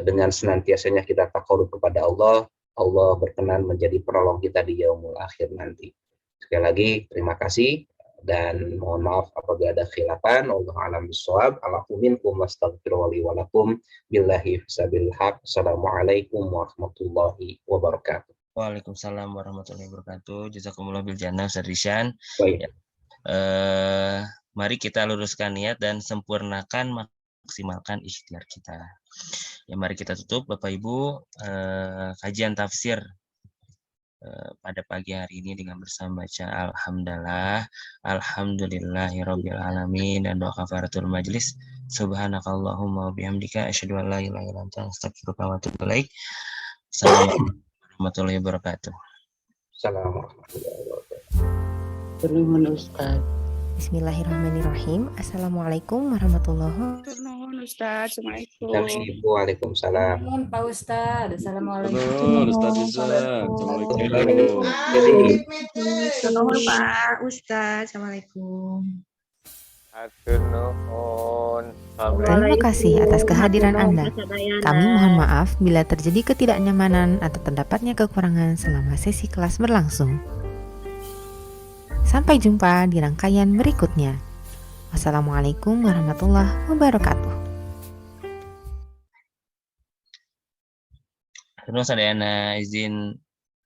dengan senantiasanya kita taqarrub kepada Allah, Allah berkenan menjadi penolong kita di yaumul akhir nanti. Sekali lagi terima kasih dan mohon maaf apabila ada khilafan. Wallahu a'lam bishawab. Alafu minkum wastaghfiru li wa lakum billahi fisabilil haq. Assalamualaikum warahmatullahi wabarakatuh. Waalaikumsalam warahmatullahi wabarakatuh. Jazakumullah bil jannah Ustaz Rishan. Baik. Mari kita luruskan niat dan sempurnakan maksimalkan ikhtiar kita. Ya, mari kita tutup Bapak Ibu kajian tafsir pada pagi hari ini dengan bersama baca alhamdulillahirabbil alamin dan doa kafaratul majlis. Subhanakallahumma wa bihamdika asyhadu an la ilaha illa anta astaghfiruka wa atubu ilaik. Assalamualaikum warahmatullahi wabarakatuh. Assalamualaikum warahmatullahi wabarakatuh. Bismillahirrahmanirrahim. Assalamualaikum warahmatullahi wabarakatuh. Ustaz. Assalamualaikum. Waalaikumsalam. Nuhun, Pak Ustadz. Assalamualaikum. Halo, Ustaz Iza. Assalamualaikum. Assalamualaikum. Nuhun Pak. Ustaz, Assalamualaikum. Terima kasih atas kehadiran Anda. Kami mohon maaf bila terjadi ketidaknyamanan atau terdapatnya kekurangan selama sesi kelas berlangsung. Sampai jumpa di rangkaian berikutnya. Wassalamualaikum warahmatullahi wabarakatuh. Terus ada Ana izin